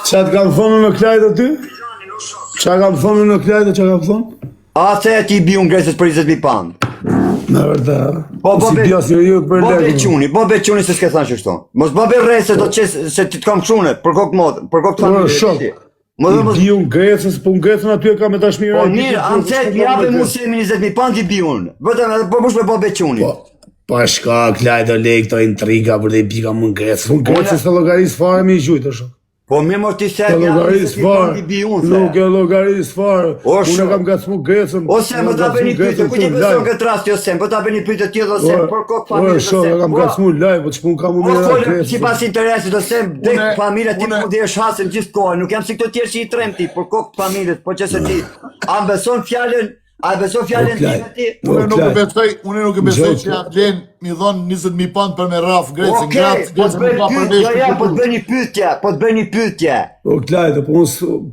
Qa të kam thonë në klajtë aty? Qa kam thonë në klajtë, qa kam thonë? A se e ti bi unë Grecës për 20.000 pound. Me vërta, Po si pjas një ju për legë. Bo be quni se s'ke thanë që shto. Mos bo be rejtë se do të qesë, se ti të kam qune, për kokë modë, për kokë të familje. I bi unë Grecës, po unë Grecën aty e ka me tashmira. Po mirë, anë cek, jabe mu se 20.000 pound i bi unë. Vëtëm edhe po mush me bo be quni. Pa shka, klajtë o legë, këto intriga për dhe i pika më në Grecë. Unë Grecës të logarisë fare mi i gjujtë, është. Po mirë mos ti se logarisë fare, nuk e logarisë fare. Unë e kam gacmu Grecën. Ose më ta bëni pyetje, ku ti beson këtë rast jo sem, po ta bëni pyetje tjetër ose për kokë familje. E kam gacmu live, po ç'pun kam unë në Grecë. Sipas interesit ose dek familja ti mund të jesh hasën gjithkohë, nuk jam si këto tjerë që i tremti për kokë familjes, po çesë ti. A beson fjalën? A beson fjalën time ti? Unë nuk e besoj që ja vlen mi dhon 20.000 pound për me rraf Grecën, gratë po të bëni pyetje, po të bëni pyetje. Po klajtë,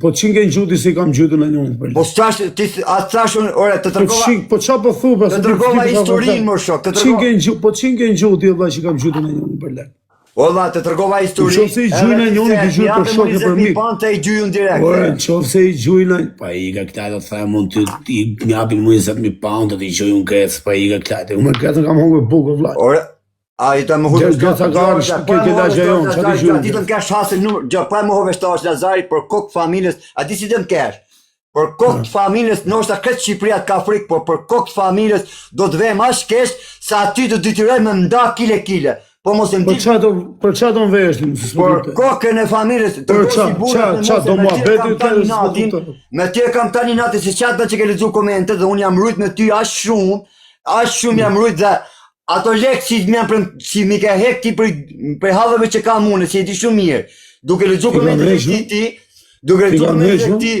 po çinge gjuti si kam gjutën e njënit për. Po s'tash ti a thash unë, ore të tregova. Po ç'a po thu pas. Të tregova historinë më shok, të tregova. Po çinge gjuti vëlla që kam gjutën e njënit për lek. Olla, të tregova historinë. Nëse i gjujnë e njënit i gjujnë për shokë për mik. Të i gjujnë direkt. Ore, nëse i gjujnë, pa i ka këta do të thajë mund të i njapin mu 20.000 pound të i gjujnë Grecë, pa i ka këta. Unë Grecën kam hongë bukë vëllai. Ore, a i të më hujë Grecë ka arë ke lagja jonë, që ti gjujnë? A ti të më kesh hasën numër, gjë, pa më hove shtash Lazari për kokë familjes, a ti si të më kesh? Për kokë familjes, nështë a këtë Shqipëria ka frikë, por për kokë familjes do të vejmë ashtë kesh, sa aty të dytyroj me mda kile. Po mos e për qa do në veshtim? Për kokën e familjes, të qa do mua beti me ty e kam tani natë, se qatë që ke lezu komente dhe unë jam rrujt me ty ashtë shumë jam rrujt dhe ato lekë si mi ke hek ti për halëve që kam unë, si e ti shumë mirë. Duke lezu komente dhe ti,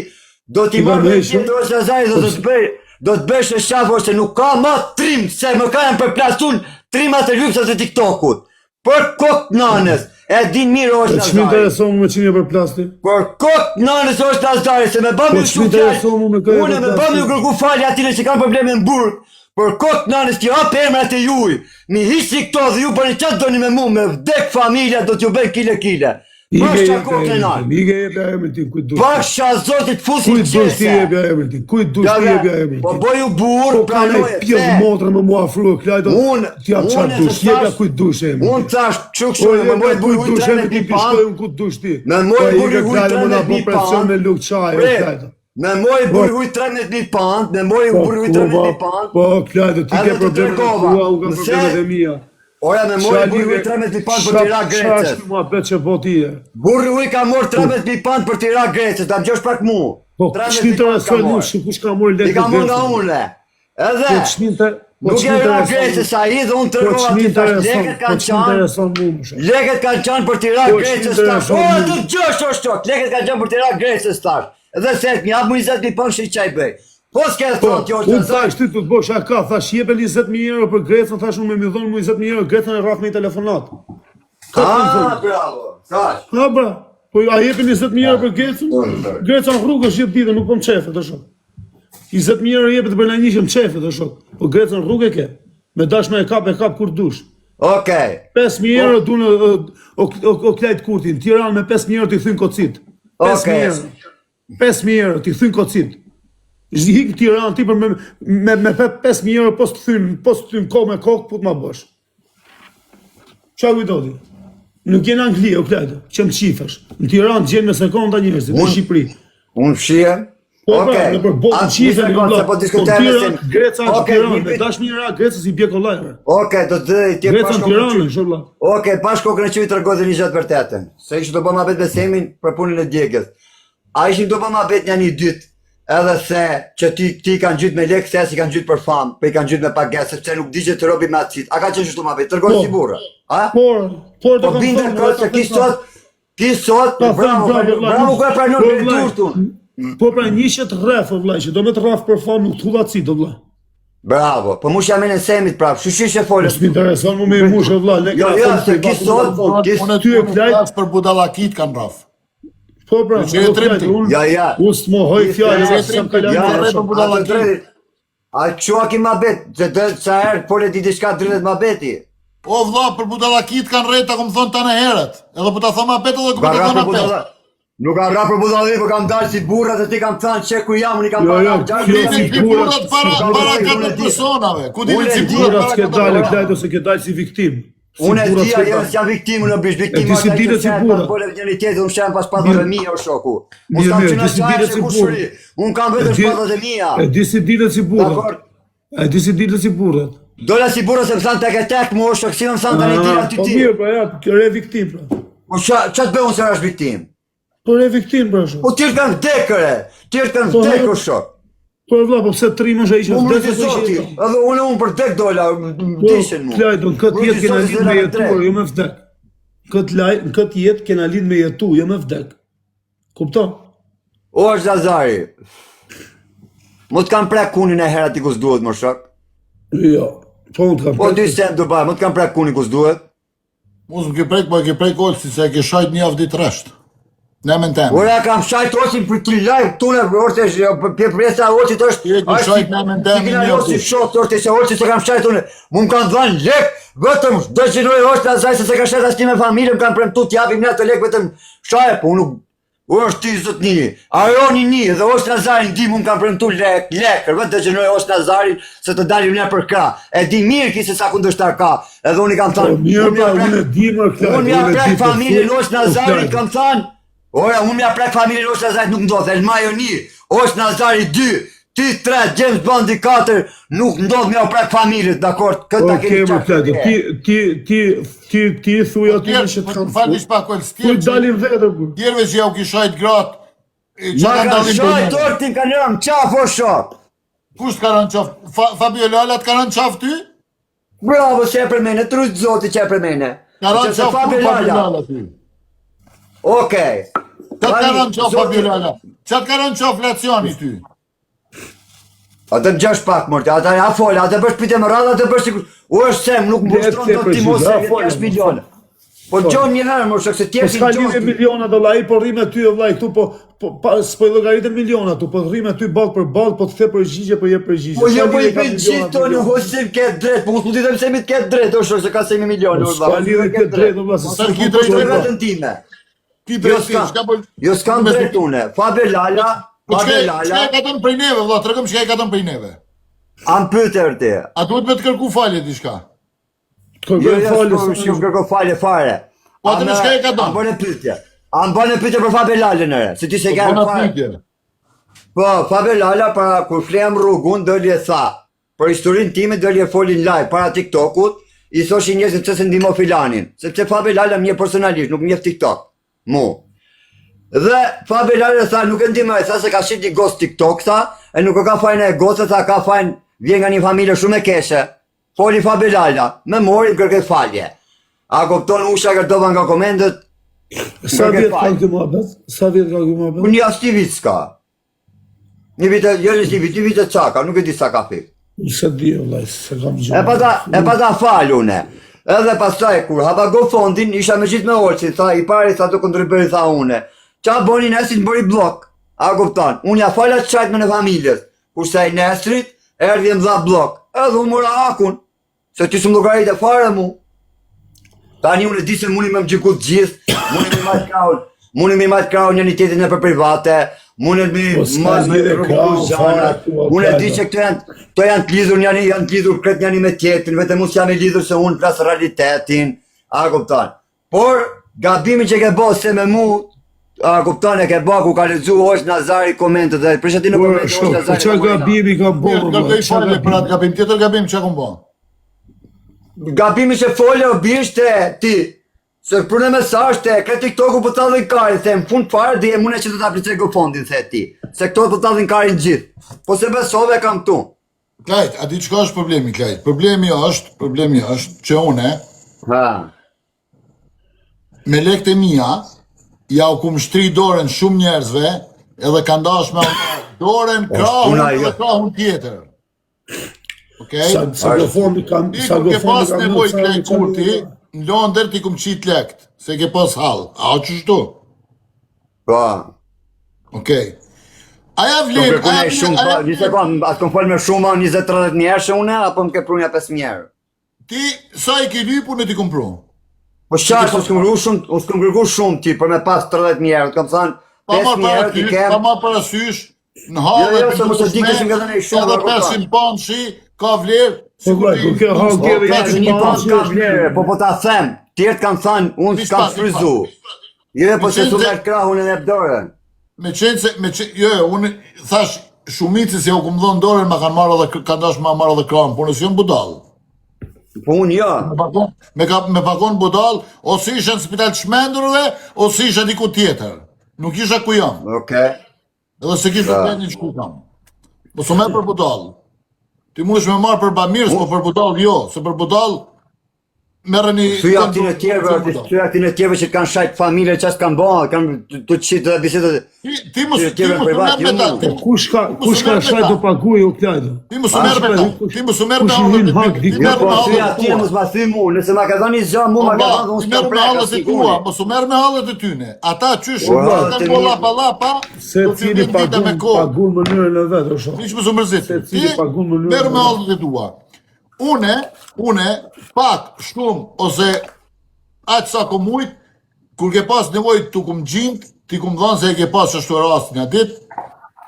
do t'i marrë me ti të është Lazari, do të bësh e shafo se nuk ka ma trim, se më ka janë përplasun trimat e lypsat e TikTokut. Për kokë nanës, e din mirë është Lazari. Që më intereson me qinje për plasti? Për kokë nanës është Lazari, se me bëmë ju shumë fjallë, une me bëmë ju kërku falje atile që kam probleme në burg. Për kokë nanës t'ju hapë emrat e juj, mi hisi këto dhe ju për një qatë doni me mu, me vdek familja do t'ju bëjnë kile. Pasha kokë e nanë. Ige e bja emrin ti, kujt dush? Pasha zotit fusin qese. Kujt dush ti e bja emrin ti, kujt dush ti e bja emrin ti? Po boju burë, pranoje, pjë motrë me mua afru e klajdo, t'ja qatë dush, jebja kujt dush emrin ti. Unë thash qëkshore, me mojë burë hujtë 13.000 pound. Kujt dush ti? Me mojë burë hujtë 13.000 pound. Me luk qaj, e klajdo. Me mojë burë hujtë 13.000 pound, me mojë burë hujtë 13.000 pound. Po, klajdo, ti ke probleme të tua, u ka problemet e mija. Oja me mori burri huj 13.000 pound për t'i ra Grecës. Shashtë mua bet që po t'i e. Burri huj ka morë 13.000 pound për t'i ra Grecës, ta më gjosh pak mu. Po, qëmi të rasoj një kush ka morë letë Grecës. I ka morë nga unë le. Edhe, nuk e ra Grecës a i dhe unë të rrova t'i tash, leket kanë qanë. Leket kanë qanë për t'i ra Grecës tash. O, të gjosh o shtok, leket kanë qanë për t'i ra Grecës tash. Edhe se, një hapë mu 20.000 pound që i qaj bëj. Po s'ke e thonë t'jo që unë thash ti të të bosh ka, thash jepe 20.000 euro për Grecën, thash unë me dhonë mu 20.000 euro, Grecën e rraf me i telefonat. Bravo, thash. Bra, po a jepe 20.000 euro për Grecën? Grecën rrugë është jetë dite, nuk po më qefe të shok. 20.000 euro jepe të bërna njëshë më qefe të shok, po Grecën rrugë e ke, me dashme e kap kur dush. Okej. 5.000 euro du në o klajt kurtin, Tiranë me 5.000 euro t'i thyn kocit. 5.000 euro t'i thyn kocit. Hikë Tiranë ti për me 5.000 euro pos të thyn ko me kokë, pu t'ma bësh. Qa kujdoti? Nuk jenë Angli, o klajtë, që më qifësh. Në Tiranë gjenë me sekonda njërëzit, në Shqipëri. Unë fshie? Okej, në për botë në qifë, po Tiranë, Greca në Tiranë, me dash mira Grecës i bje kolajve. Okej, do të dhe i tje Greca në Tiranë, shurla. Okej, pash kokën e që i të rëgodhe një gjatë vërtetën. Se ishë do bëma bet besemin për punën e djegës. A ishë do bëma bet një dytë. Edhe se që ti kanë gjytë me lekë, se si kanë gjytë për famë, për i kanë gjytë me pagesë, sepse nuk di që të robi me atësit. A ka qenë shtu ma vetë, tërgojnë si burë? Po bindë në këtë, se ki sot, bravo kërë pranon për e turtun. Po pra njëshet rref, o vlaj, që do me të rraf për famë nuk të hullaci, do vlaj. Bravo, po mush jam e në semit prapë, shushish e folës. Mos m'intereson mu me i mush, o vlaj. Jo, se ki sot, unë ty e klajt për budalakit kanë rraf. Po pra, unë së më hoj fjallë dhe së më kallanë. A qua ki ma bet, që dhe sa herë, por e di shka drinet ma beti. Po vla, për budalakit kanë rejta, ku më thonë të në herët. Edhe për ta thë ma bet edhe ku për ta thë ma bet. Nuk kam rap për budalli, po kam dalë si burrat e ti kam thënë që ku jam, unë i kam Jo, jo, Ku kjo si dilin burrat para si 4 personave? Ku dilin si Burrat burrat s'ke para dalë 4 klajt ose ke dalë si viktim. Unë e di ajo s'jam viktimë në bish, viktimë ti si dilet si burrat. Po njëri tjetër unë shem pas padave mia o shoku. Unë Mirë, s'kam mirë, që ti si në dilet qajë si se burrat. kushëri. Unë kam vetëm shpatat e mia. E di si dilet si burrat. Dakor. E di si dilet si burrat. Dola si burra se më thanë tek e tek më o shok, si më thanë tani tira ty Po ti. mirë, pra ja, kjo re viktim pra. Po qa të bëu unë se është viktim? Po re viktim pra shumë. Po tjerë kanë vdekëre, tjerë kanë Po, vdekë o shok. Po vlla, po pse trimësh ai që Unë më vdes të apo zoti, që edhe unë për dek dola, dishin mu. Klajt, në këtë jetë kena lidh me jetuar, jo me vdek. Në këtë jetë kena lidh me jetu, jo me vdek. Kupton? O është Lazari, më të kam prek kunin e herat i kus duhet më shok. Jo. Po unë të kam Po dy prek. sen të bëj, më të kam prek kunin kus duhet. Mos më ke prek, po e ke prek olsi se e ke shajt një javë ditë rresht. Ne men tem. Ora kam shajt osin për 3 live tune orte pjesë osit Ti e ke shajt në men tem një javë si ditë. shok orte se osit se kam shajt unë. Mu më kanë dhënë lek, vetëm 200 euro është asaj se ka shajt asnjë me familje, më kanë premtuar të japim ne atë lek vetëm shajt, po unë është ti zotni. Aroni ni dhe është Lazari di mu më kanë premtuar lek, vetëm 200 euro është Lazari se të dalim ne për krah. E di mirë ki se sa kundërshtar ka. Edhe unë i kam Po thënë, mirë, pra, unë e di më klajt. unë ja prek familjen është Nazari, kam thënë. Ora, unë ja prek familjen është Nazari nuk ndodh, Elmajo 1, është Nazari 2, ti 3, James Bondi 4, nuk ndodh me ja prek familjet, dakord? Këtë ta keni Okej, më klajt. Ti thuj aty që të kam. Fal diç pak olsi. Ku dalim vetë kur. Tjerëve që ja u ki shajt gratë. Që Ma kanë ka dalin për shaj ne. tortin ka lëmë qaf o shok. Kush të kanë qaf? Fabio Lala të kanë qaf ty? Bravo që e për mene, trujt zoti që e për mene. Kanë Që se qaf Fabio kur Fabio Lala. Lala ty? Okej. Të kanë qaf Zoti- Fabio Lala. Që të kanë qaf Laciani ty? Atë më gjash pak morte, ata ja fol, ata bësh pite më radhë, ata bësh sikur. U është sem, nuk më shtron do ti mos e fol, 10 milion. Po gjon një herë më shok se Po tjerë s'ka lidhje gjon. miliona dollari, po rri me ty vllai këtu, s'po llogaritë miliona tu, po rri me ty ball për ball, po të the përgjigje, po jep përgjigje. Po jo S'ka po i lidhje ka bëj miliona, gjithë tonë miliona. hosim ke drejt, po mos mund të them se mi ke drejt, o shok se ka semi milion, S'ka lidhje këtë drejt vlla, se Sa s'ka ki lidhje drejt, këtë vetën time. Ki Jo drejt ti, s'kam, s'ka po... jo s'kam drejt une. Fabio Lala, Po Fabio çka e Lala, ka dhënë prej neve, valla, tregom çka e ka dhënë prej neve. am pyetër ti. A duhet me të kërku falje diçka? Jo, Kërkoj falje, jo, kërko falje fare. Po atë me çka e ka dhënë? Am bënë pyetje. Am bënë pyetje për Fabio Lalën ere, se ti se ke Bona fare. pyetje. Po, Fabio Lala para kur flem rrugun doli e tha. Për historinë time doli e folin live para TikTokut, i thoshin njerëzit pse se ndihmo filanin, sepse Fabio Lala më njeh personalisht, nuk më njeh TikTok. Mu. Dhe Fabio Lala tha nuk e ndihmoj, tha se ka shit një ghost TikTok tha, e nuk e ka fajin e ghost, tha ka fajin vjen nga një familje shumë e keshe. Foli Fabio Lala, më mori kërkoi falje. A kupton usha gërdova nga komendet? Sa vjet ka këtë muhabet? Sa vjet ka këtë muhabet? Unë jashtë vit s'ka. Një vit, jo një vit, një vit e çaka, nuk e di sa ka fik. Se di vllai, se kam E gjë. pa ta fal une. Edhe pastaj kur hapa GoFundin, isha me gjithë me Olci, tha i pari sa të kontriberi tha une. Qa boni Nesrit bëri blok. A kupton? Unë ja fala çajt me në familjes. Kurse ai Nesrit erdhi më dha blok. Edhe unë mora hakun. Se ti s'm llogarit e fare mu. Tani unë e di se mundi me më gjykut gjithë, mundi me marrë kraun, mundi me marrë kraun një tjetrin në për private, mundi me Po, s'ka marrë me lidhje kraun, rrugë fare, zanat. thua, Unë e Klajdo. di që këto janë të lidhur janë të lidhur kret njani me tjetrin, vetëm unë jam i lidhur se unë flas realitetin, a kupton. Por gabimi që ke bërë se me mu, a kupton e ke bërë ku ka lexu është Nazari komentet dhe prishet në Po komente është shok, po Nazari. çka gabimi kam Mirë, bërë? kërkoj falje për atë gabim. Tjetër gabim çka kom bën? Gabimi që folë o bishte ti. Se për në mesazh te ka TikToku po tallin karin, them fund fare dhe unë që do ta aplicoj GoFundin the ti. Se këto po tallin karin gjithë. Po se besove kam tu. Klajt, a di çka është problemi, Klajt? Problemi është që une Ha. me lekët e mia ja u kum shtri dorën shumë njerëzve edhe kanë dash me dorën krahun puna dhe jo. krahun tjetër. Okej? Sa GoFundmi kam, Ti sa kur ke pas GoFundmi kam. nevojë Klajt kurti, në Londër ti kum qit lekt, se ke pas hall. A çështu? Po. Okej. A ja Nuk vlen, kërkoj shumë, një sekond, atë kom fol me shumë 20-30 mijësh une apo më ke prunja 5 mijë. Ti sa i ke lypur në ti kompru? Po çfarë s'kem kërkuar shumë, unë s'kem kërkuar shumë ti për me pas 30 mijë, kam thënë Pa marrë 5.000 euro ti parasysh, kem. pa marrë parasysh, në hallet, Jo, se mos e di kështu nga dhënë shumë, edhe kupton. 500 pound shi, ka vlerë, Po, ku kjo hall Po, tjetër ka një pas ka vlerë, po ta them, tjerët kanë thënë, unë Nis s'kam pas, nis fryzu. Jo, po se qenë su se- me krahun edhe dorën. jo, unë thash, shumicës ja u kum dhënë dorën, ma kanë marrë edhe, kanë dash ma marrë edhe krahun, por nësë jënë budall. Po unë jo. Me pakon budall, ose isha në spital të shmendurve, ose isha diku tjetër. Nuk isha ku jam, Okej. edhe se kisha të një që ku jam. Po s'u merr për budall. Ti muesh me marrë për bamirës, po për budall jo, se për budall merreni... Thuja atin e tjerëve që kanë shajt familje që s'kanë bërë, kanë të qitë dhe bisedë. Ti mos tjerëve merr privat, me jo ta. mu. Kush ka shajt të paguaj o klajdo? Ti mos u merr me ta. Ti mos u merr me kush i hallet. hin hak Ti diku? merr Po me thuja hallet atje mos ma thy mu, nëse ma ka dhënë zë mu, ma ka dhënë unë Ti merr s'kam me preka, hallet e tua, siguri. mos u merr me hallet e tyne. Ata qysh, Ua, kanë të bo mirë. lapa, Se do t'ju cili vinë dita me kohë. pagun mënyrën e vetë, o shoh. Hiç mos u mërzit. Se cili Ti pagun mënyrën merr me e hallet e tua. Une, pak, shumë, ose aq sa ku mujt, kur ke pas nevojë të kum gjint, ti kum dhënë se e ke pas ashtu rast një ditë,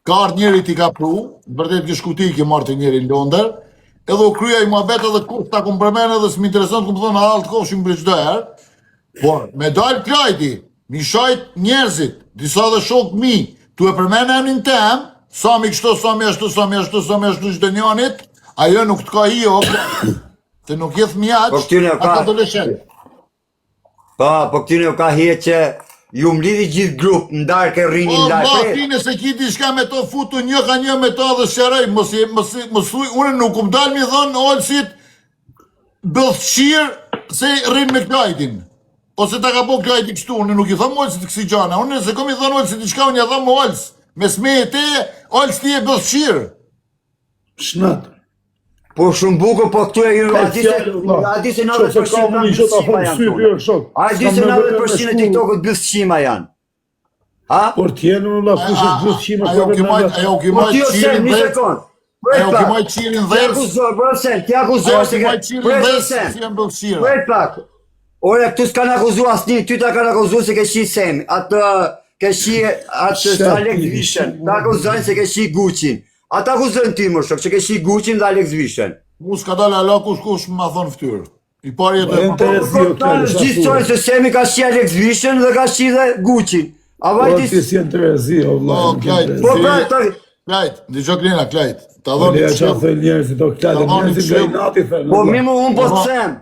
ka ardhur njëri ti ka pru, vërtet ke shkuti ke marrë të njëri në Londër, edhe u krya i muhabet edhe kur ta kum përmen edhe s'mi intereson kum thonë hall të kofshim për çdo herë. Por me dal klajti, mi shajt njerëzit, disa dhe shok mi, tu e përmen emrin tem, sa mi kështu, sa mi ashtu, sa mi ashtu, sa mi ashtu çdo njanit, ajo nuk të ka hi o se nuk jeth mjaq, Po këtyne o ka- ata adoleshent. Po këtyne u ka hije që ju mlidhi gjithë grup, ndarë ke rrini Po, ma, ndarë. ti nëse ki diçka me to futu një ka një me to dhe shëraj, mos thuj, unë nuk um dal mi thonë olësit bëllëqirë se rrinë me klajtin. Ose ta ka po klajti kështu, unë nuk i thomë olësit kësi gjana, unë nëse kom i thonë olësit diçka, unë ja thomë olës, me sme e te, olës ti e bëllëqirë. Shnat. Po shumë bukur, po këtu e ju, a di se 90% kanë bëllëqima janë tonë. A di se 90% e TikTokut bëllëqima janë. Ha? Por tjenë në la kush është gjithë qima Ajo ki Po majt ti o sen, qirin një dhe, sekund. ajo ki majt qirin Ti dhe, akuzor, bërë sen, ti akuzor ajo se ki ke... majt qirin Pret dhe, o sen. si janë bëllëqira. Pret pak. Ore, këtu s'kanë akuzu asni, ty ta kanë akuzu se ke shi Semi, atë ke shi atë Alex Vishen, ta akuzojnë se ke shi Gucci-n. Ata akuzojnë ti më shok, që ke shi Gucci-n dhe Alex Vishen. Mu s'ka dalë ala kush ma thonë ftyrë. I pari e Po, interes- të... Gjithë qojnë se Semi ka shi Alex Vishen dhe ka shi dhe Gucci-n. A Po vajti... ti si janë të rezi, o vla. Po, klajt, Po pra, ta... klajt, në gjo klina, klajt. Ta Po dhonë leja të qa shumë. thë njerëzit, o klajt, Ta dhoni njerëzit këshill. nga i nati thënë. Po mi mu unë po të them.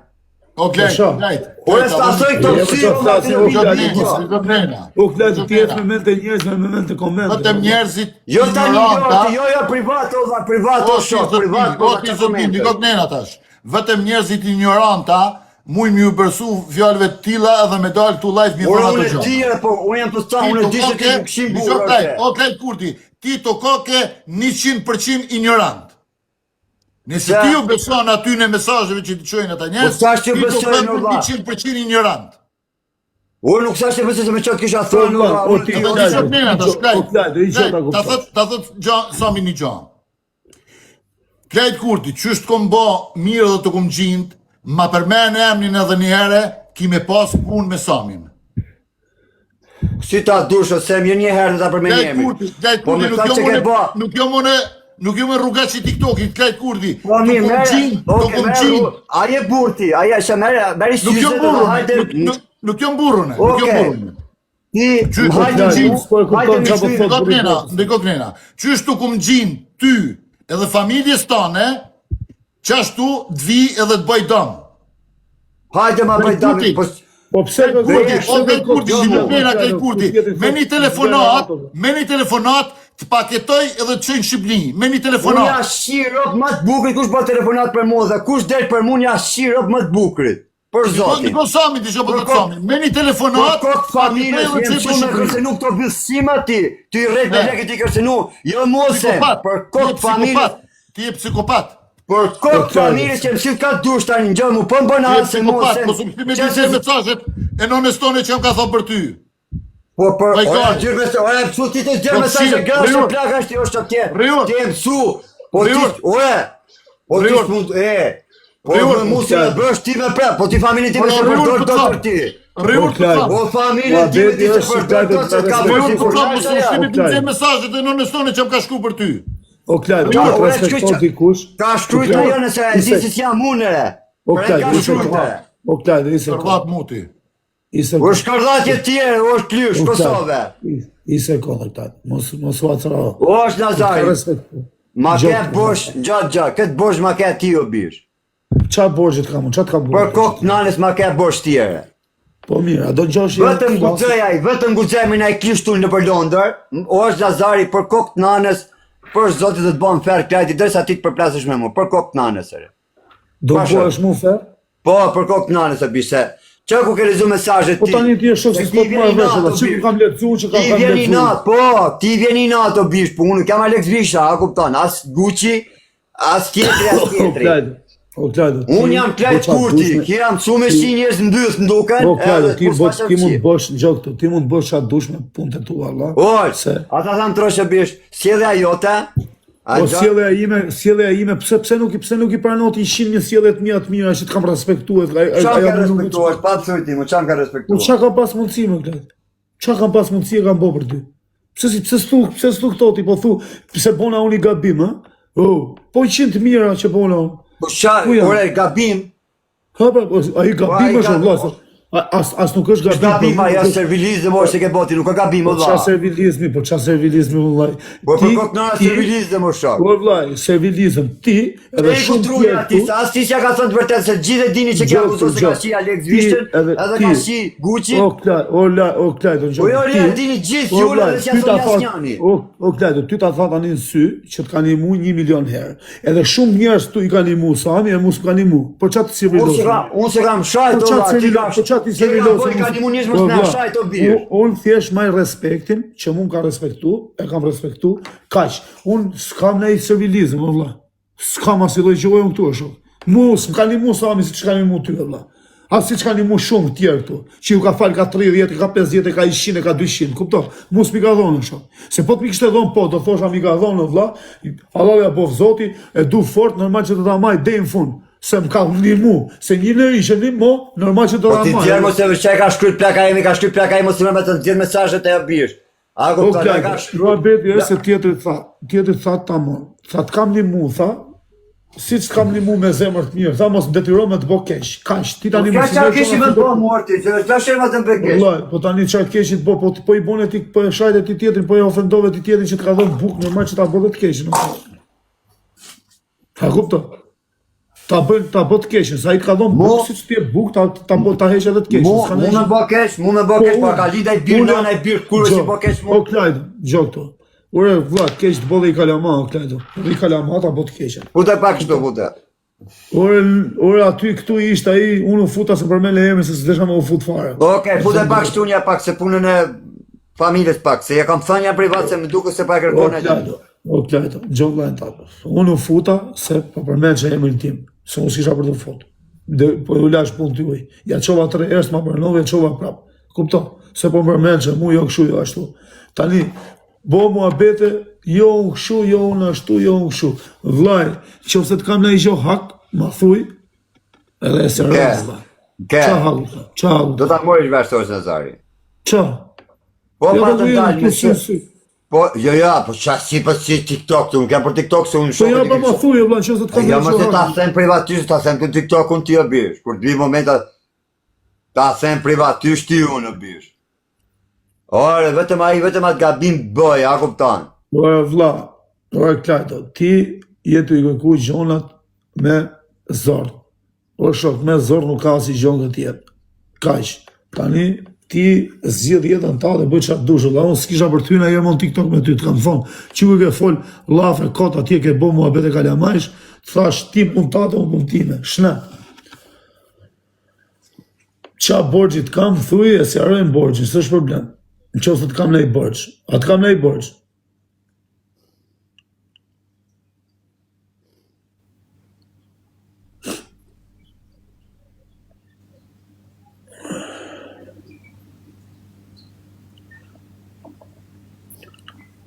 O, klajt, Shoh. klajt. Ore, s'pasoj këto Jemi kësi, që unë flasim, aty o, në video klajt, një Në gjo klina. O klajt, ti jetë me mente njerëz, me mente komente. Vetëm njerëzit Jo tani ignoranta, jo privat, o dha, privat, o shok, privat, o ti zotin, në gjo klina tash. Vetëm njerëzit ignoranta, muj mi u bërsu fjallëve të tila edhe me dalë këtu live mi Ore, thonë unë ato e gjë. di, po, unë jam të sta, unë e di se ti nuk këshim Dijo burë, klajt, o klajt kurti, ti to koke 100% ignorant. Nëse Ja. ti u beson aty në mesazheve që të çojnë ata njerëz, Po sa që ti to besoj, koke o vlla? 100% ignorant. Unë nuk sa që pëse se me qëtë kisha thonë, vlla, o ti, Do klajt, të shoh nëna tash, o klajt, i qëta Ta thot, Sami një gjë. Klajt kurti, çështë kom bë mirë dhe të kom gjind, ma përmen emrin edhe një herë, ki me pas punë me Samin. Si ta dush, o sem, jo një herë dhe ta përmeni Klajt emri. kurti, Po me ta që ke ba, nuk jo më rrugaç i TikTokit, klajt kurti. po mi, të kom gjin, të oke, kom gjin. aje burti, aje shë meri Nuk jo syze dhe burrune, hajde, nuk jo burrune, nuk jo Oke. burrune. ti, Qysh, hajde klajt, gjin, s'po e kupton hajde qa po mi thot. shpy, Ndiko knena, qysh të kum gjin ty edhe familjes tane, qashtu t'vi edhe t'baj dëm. hajde ma Kurti. bëjdami, po... Po pse ka Kurti, me një telefonat të paketoj edhe të qënë Shqipni, me një Unë ja telefonat. shi rob më të bukrit, kush bë telefonat për mua dhe kush del për mua ja shi rob më të bukrit. Për zotin. Ndiko Sami, të shopë të Për Sami, me një Për telefonat, kokë familjes, paketoj edhe jem të shumë me qënë kërsenu këto bëllësima ti. Ti i rejt me Ne. leke ti kërsenu, jo mose. Psikopat, Për ti je kokë familjes, psikopat, ti je psikopat. për kokë familjes që mësit ka dush tani në gjë mu, po më bënë Ti je halë se psikopat, mose. po s'u me dy mesazhet e nonës tone që jam ka thonë për ty. Po për, Vaj, ora kari. gjyrë mesazhe, ora mësu ti të gjyrë Po, mesazhe, si, gra Riur. shumë plaka është ti është atje. Riur. Ti e mësu, po ti, Riur. ore, po ti Riur. s'mund, po Riur. më mu se e bësh ti me prep, po ti familjen ti me Po, se Riur, përdor po, doktor çfarë? ti. Rriur të Klaj. tham. O familje ti Muhabeti ti të është përdor gati të të ka Rriur bërë të tham, mos informacion. shkimi të Klaj. nxjerr mesazhet e nënës që më ka shku për ty. O Klaj, Jo, të ore, respekto çka- dikush. Ka shkruajt ajo nëse e di se jam unë re. O Por e Klaj, ka isë shkruajt. kohë. O Klaj, isë kohë. Rrvat muti. Isë O kohë. shkardhatje tjerë, o është Klysh, Kosove. Isë kohë, Klaj. Mos u atëra. O është Nazari. Respekto. Ma ke Gjotë, bosh, gjatë, këtë bosh ma ke ti o bish. Qa borgjit kam unë, qa të kam Për borgjit? kokë nanës ma ke bosh tjere. Po mirë, a do gjosh Vetëm guxemi na i kishtu në për Londër, o është Lazari për kokë nanës, për zotit të të bën fer krajti, dërsa ti të përplasësh me mu, për kokë nanës ere. Do Pasha. po është mu fer? Po, për kokë nanës e bish se, që ku ke lezu mesazhet Po ti? tani ti e shoh se se s'po ti të marrë vjeni vesh, natë, që bish. kam lecu, që Ti kam vjeni lecu. natë, po, ti vjeni natë o bish, po unë kam Alex Visha, a kupton, as Gucci, as tjetri, as O tjetri. Klajdo, o Klajdo. Unë jam Klajt Kurti, kira më su me shi njerëz ndys nduken, O Klajdo, edhe ti kur s'faqem ti mund qi. bosh në gjokë të, ti mund bosh qatë dush me punët e tu, Allah. Oj, Se, ata thamë troshe bish, sjellja jote, a po gjatë, sjellja ime, pse nuk i pranoti 100.000 sjellje të mia të mira që të kam respektuar. qa ka respektuar, pa të thujti, më qa ka Po respektuar. qa kam pas mundësi më Klajdo? Qa kam pas mundësi e kam bo për ty? Pse s'tu këto ti, po thu, pse bona unë i gabim, ha? Oh, po 100 mira që bona unë. Po qa, Ku jam? ore, gabim, Ha, po, a i gabim është, vlasë. As nuk është gabim. gabim, aja servilizëm, o se ke boti, nuk ka gabim, o Po qa dha. servilizmi, vëllaj. Po për kokë nëra servilizëm, o shok. Po vëllaj, servilizëm ti edhe E ku shumë truja tjerë ti, tu. sa as ti që ka thënë të vërtet, se gjithë e dini që kja Gjotë, kusur se ka gjotë. shi Alex Ti, Vishtën, edhe edhe ti. ka shi Gucci. O Klaj, do Po jo, e dini gjithë O, jullë vllai, dhe që ty janë ta thonë thot- jasnjani. O Klajdo, ty ta tha tani në sy që të kanë imu 1 milion herë. Edhe shumë njerëz tu i kanë imu, sa mi e mu s'kanë imu. Po çat si Unë se kam shajt, Po o çat dha, ti ka po çat i ti ka servilosi. boj ka një mund njësh më s'na shajt, o birë. Unë thjesht maj respektin që mund ka respektu, e kam respektu, kaq. Unë s'kam nej servilizëm, o vlla. S'kam as i lloj gjëje unë këtu është. Mu s'kam imu sa mi siç kanë imu ty, o vlla. As siç kanë imu shumë të tjerë këtu, që ju ka fal ka 30, ka 50, ka 100, ka 200, kupton? Mu s'mi ka dhonë shumë. Se po të mi kishte dhënë po, do thosha mi ka dhonë, o vlla. Allahu ja bof Zoti, e du fort, normal që të ta maj deri në fund. Se më ka ndihmu, se një lëri që ndihmo, normal që do Po ta ti maj. djerë mos e vëshqaj ka shkryt plaka imi, ka shkryt plaka imi, mos të me të djerë mesazhet e abish. A O kupton, e Klajdo, ka shkryt. Roberti është se tjetëri tha ta mon. Tha të kam ndihmu, tha, si që kam ndihmu me zemër të mirë, tha mos detyro me të bo keq. Kaq, ti tani Kja mos qa kishim e të bo morti, që është shërë më të mbekesh. Vllai, po tani çfarë keqit bo, po i bone ti, po e shajte ti tjetrin, po e ofendove ti tjetrin që të ka dhënë bukë, normal që ta bë të keq, nuk. Ta kupton? Ta bë të keq, sa i të ka dhënë Mo- bukë, siç ti e bukë, ta heq edhe të keq. Mu s'ka me ndonjë- bo kesh, mu me bo kesh, po ka lida i birë, nana i birë, kurë që bo kesh mu. O Klajdo, gjo këto. Ure, vlla, keq të bodhe i kalama, o Klajdo. Dhe i kalama, ta bë të keqen. Pute pak kështu, pute. Ore aty këtu ishte ai, unë u futa se për me lehemi se s'desha me u fut fare. Oke, pute pak kështu një pak, se punën e familjes pak, se ja kam thënë një privat, se më duke se pa e kërkon e gjithë. O Klajdo, gjo vllajën ta. Unë u futa se po përmend që emrin tim, se unë s'isha për të fut. Po u lash punë ty uj. Ja çova 3 herë, ma pranove, çova prap. Kupton? Se po përmend që mu jo kështu jo ashtu. Tani bo muhabete, jo unë kështu, jo unë ashtu, jo unë kështu. Vllai, nëse të kam ndonjë gjë hak, ma thuj, edhe e serioz vllai. Ke, Qa hagu, qa hagu, do ta morish vërsos Nazari. qa? Po Ja pa do të vjen dalë këtu me si që... si. Po, jo, po qa si për si TikTok, të unë kam për TikTok, se unë Po ja shokët pa ma thuj, vllai, nëse të kam Ja, ndonjë më se gjë ta hak. them privatisht, ta them të TikTok-un ti o bish, kur të vi momentat, ta them privatisht ti unë o bish. Ore, vetëm atë gabim bëj, a kupton? Ore vlla, ore Klajdo, ti jetu i kërku gjonat me zor. O shok, me zor nuk ka si gjonë të tjetë. Kaq, tani ti zgjidh jetën ta dhe bëj çfarë dush. Valla, unë s'kisha për ty na jam në TikTok me ty, të kam thonë, që ku ke fol llafe kot atje ke bë muhabete kalamajsh, thash ti punë tate, unë punë time. Shna. Qa borgjit kam, thuj e si arrojnë borgjin, s'është problem. Në qoftë të kam nej borgj. A të kam nej borgj?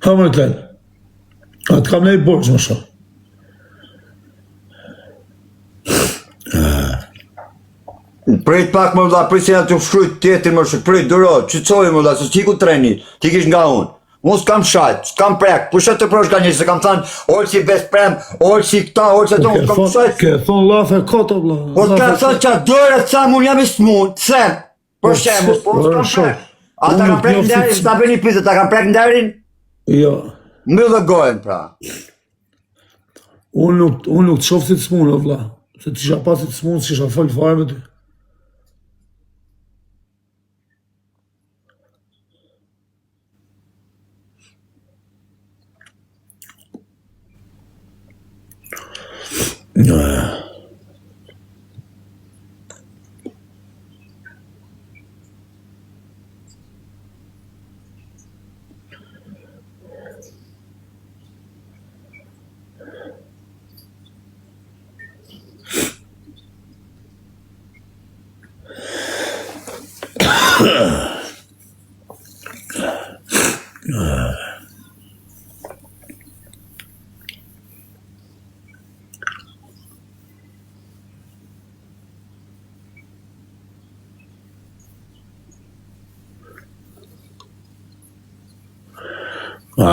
Ha më të lejnë. A të kam nej borgj më shumë. Prit pak më vëlla, prit se ja të shkruaj tjetër më shumë. Prit duro, çicoj më vëlla, se ti ku treni. Ti kish nga unë. Unë s'kam shajt, s'kam prek. Po të prosh ka njëri se kam thënë, olsi besprem, olsi këta, olsi ato, kam shajt. Ke thon lafe koto vlla. Po ka thënë çfarë dora sa unë jam i smut. Them. Për shembull, po s'kam prek. Ata kanë prek nderin, s'ta bëni pizza, ta kanë prek nderin? Jo. Mbyllë gojen pra. Unë nuk të shoh si të smunë vlla. Se ti isha pasi të smunë, s'isha fol fare me ty.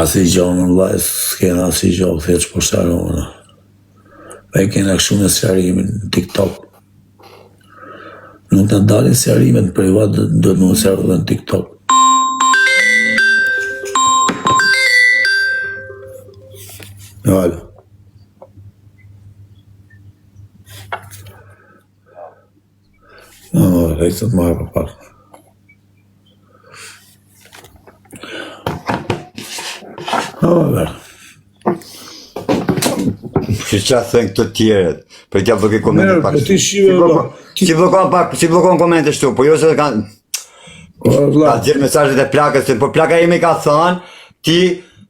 Si gjonë në lajë, s'kena si gjonë, këtë që po shtarona. Pa e kena kështu në sjarimin në TikTok. Nuk të dalin sjarimet në privat, do të më sjarë dhe në TikTok. Alo. Rejtë të të marrë për pak. Që qa thënë këtë tjeret, për t'ja vëke komente pak. Si vlokon komente shtu, po jo se kanë... Ka gjithë mesajët e plakës, po plaka imi ka thënë, ti...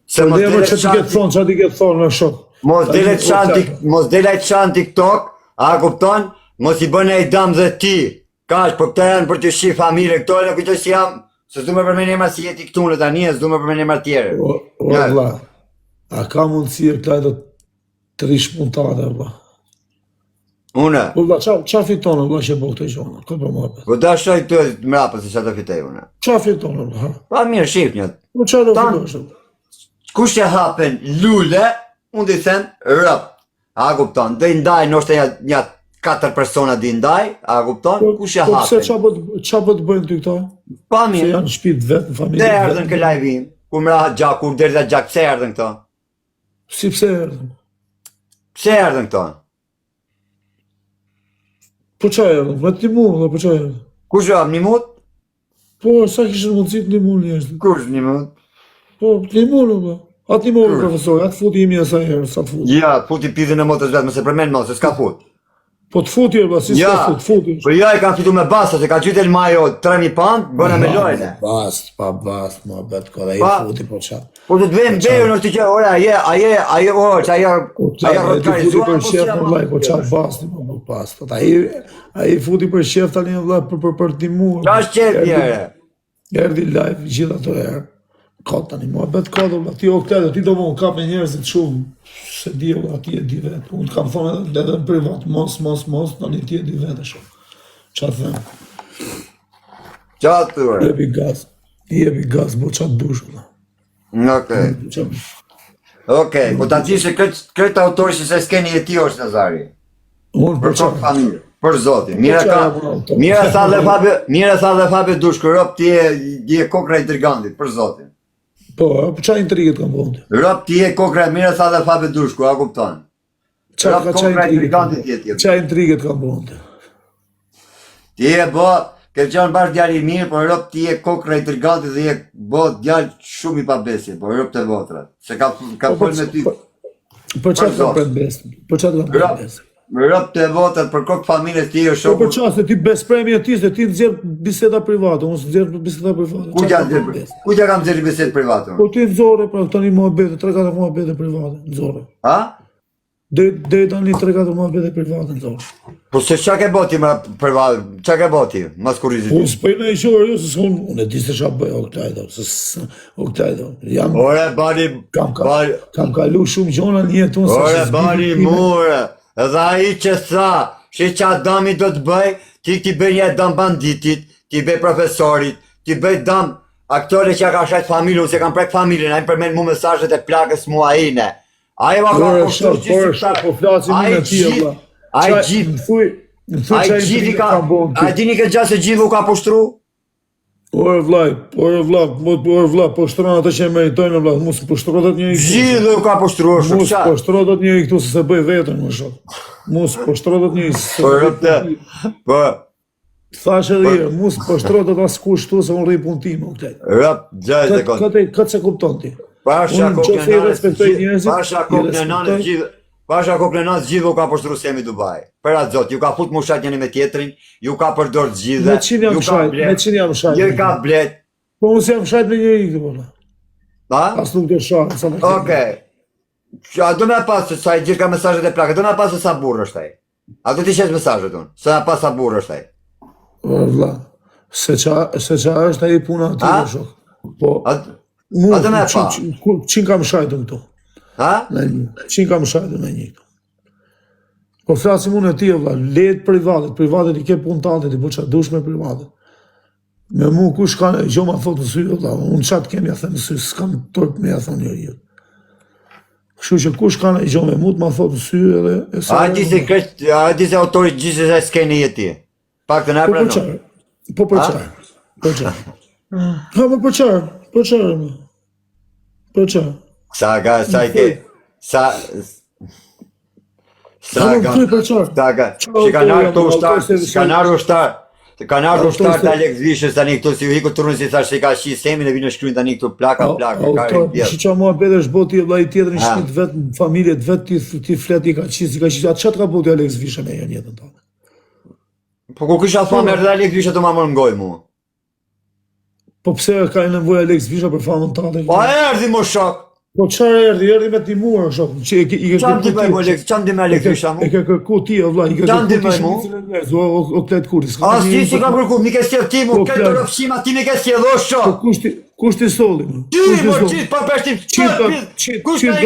Se mos ti ketë thonë në shok. Mos delaj qanë TikTok, a kupton, mos i bëne i dam dhe ti. Kash, po këta janë për të shi familje, këto e në këtë si jam... Se s'du me përmen emra si jeti këtu në tani, s'du me përmen emra tjere. O, vla, a ka mundësi e këta e do të rish puntate, vla? Une? O, vla, qa fitonë, vla, që bo këtë gjona? Këtë për më apet? Po da shoj të mrapë, se qa të fitej, une. Qa fitonë, vla? Pa mirë, shif njët. O, qa do fitonë? Kush që hapen lule, unë di them rëp. A kupton, dhe i ndaj, nështë një 4 persona di ndaj, a kupton, kush që hapen. Po, qa po të bëjnë ty këta? Pa mirë. Se janë shpit vetë, në familje vetë. Dhe erdhen kë live-im, ku më rahat gjak, ku deri dhe gjak, pse erdhen këto? Si pse erdhen? Pse erdhen këto? Po qa erdhen? Me të një mund, dhe po qa erdhen? Kush jam, një mut? Po, sa kishën mundësi të një mund njështë? Kush një mut? Po, të një mund, dhe. Atë një mund, profesor, atë futi imi e sa herë, sa të futi. Ja, futi pizën e motës vetë, mëse përmen mos, se s'ka fut. Po të futi e ba, si s'ka futi. Po ja i kanë fitu me basta, se ka qytë El Majo 3.000 pound, bëna me lojnë. Bast, ma betë kore, i futi po qa. Po të të vejmë beju në të që, ora, aje rëtkarizuar, po si jam vlaj, po qa basti, po bast. Aje futi për shef tani në vlaj, për timur. Qa është qef njere? Erdi live, gjitha të erë. Ka tani, ma betë ka do, ti o këtë, ti do më ka me njerëzit shumë, se di o, ati e di vetë, unë kam thonë edhe në privat, mos, tani ti e di vetë e shumë. Qa të them? Qa të thurë? I jebi gaz, bo qa të dush, Okej, po ta qishe këtë autori që se s'keni e ti është Nazari. Unë për kokë familje, për zotin. Mira tha dhe Fabi dush, kërop ti e kokra i Dirgantit, për zotin. Po, qa intriget kam bëndë? Rop ti e kokra, mire tha dhe Fabi Dushku, a kupton? Rop kokra i Dirgantit tjetër. Qa intriget kam bëndë? Ti e bo, ke qenë bash djali mirë, por rop ti e kokra i Dirgantit dhe je bo djali shumë i pabesje, por rop të votrat. Se ka fol me ty. Po qa të kam besë? Rop të votrat për kokë familjes ti e shumë. Po për qa, se ti bespremi e ti, se ti nëzirë biseda private, unë së nëzirë biseda private. Ku që kam nëzirë biseda private? Po ti nëzore, pra tani mua bete, 3-4 mua bete private, nëzore. Ha? Dhe tani 3-4 mua bete private, nëzore. Po se qa ke boti më private, qa ke boti, mas kurizitit? Po s'pëjnë e ishore, jo, se s'konë, unë e di se qa bëj, o këtajdo, Ore, bari, kam kalu shumë gjona një jetë unë, ore, bari, mure, edhe aji që tha, Shi qa dami do të bëj, ti bëj një dam banditit, ti bëj profesorit, ti bëj dam aktore që ka shajt familju, se kam prek familjen, a i përmen mu mesazhet e plakës mua ine. A i ka poshtru gjithë po flasim në tijë, a i gjithë, a i dini këtë gjatë se gjithë u ka poshtru? Ore vllaj, po shtron ato që meritojnë vllaj, mos po shtrohet njëri. Gjithë u ka poshtruar shumë Mos po shtrohet njëri këtu se se bëj vetën më shok. Mos po shtrohet njëri. Po. Thash edhe herë, mos po shtrohet askush këtu se unë rri punë time, u kthej. Rap 6 sekondë. Këtë se kupton ti. Pasha kokën e nanës gjithë u ka poshtru Semi Dubai. Për atë zot, ju ka fut mushat njëri me tjetrin, ju ka përdor të gjithë. Me qin jam shajt. Ju ka blet. Po unë jam shajt me njëri këtu po. Ha? As nuk të shoh, sa më. Okej. A do me pas se sa i gjithë ka mesazhet e plakë, do me pas se sa burr është ai. A do t'i shes mesazhet unë? Sa pas sa burr është ai. Valla. Se qa është ai puna aty shok. Po. A do me pa. Qin kam shajtën këtu. Ha? Qin kam shajtën me një këtu. Po flasim unë e ti, valla, lejet privatet i ke punë tante, ti po qa dush me privatet. Me mu kush ka gjo ma thot në sy, valla, unë qatë kemi a thënë në sy, s'kam tërp me a thënë njëri. Kështu që kush ka gjo me mu të ma thot në sy edhe... A di se autorit gjithë se s'keni jeti? Pak të në e pranon. Po për qarë. Ha, po për qarë. Sa i ke... Kanë ushtar të Alex Vishës tani këtu si u hiku turnin si thash se ka shi Semin e vinë shkruajnë tani këtu plaka. Si qa mua bete është boti vllai tjetër në shtëpi vetë, familje vetë ti flet i ka qisi, atë çat ka boti Alex Visha me jetën tonë. Po ku kisha thonë erdhi Alex Visha të ma mërë ngoj mu. Po pse ka nevojë Alex Visha për famën tënde? Po erdhi më shok. Po çfarë erdhi me timur shok. Çam di me Alex Visha mu. E ke kërku ti vllai, i ke kërku ti. O klet kuris. As ti si ka kërku, mi ke sjell ti mu, këtë rrofshima ti mi ke sjell o shok. Kush ti solli? Ti mo çit pa peshtim. Kush ka i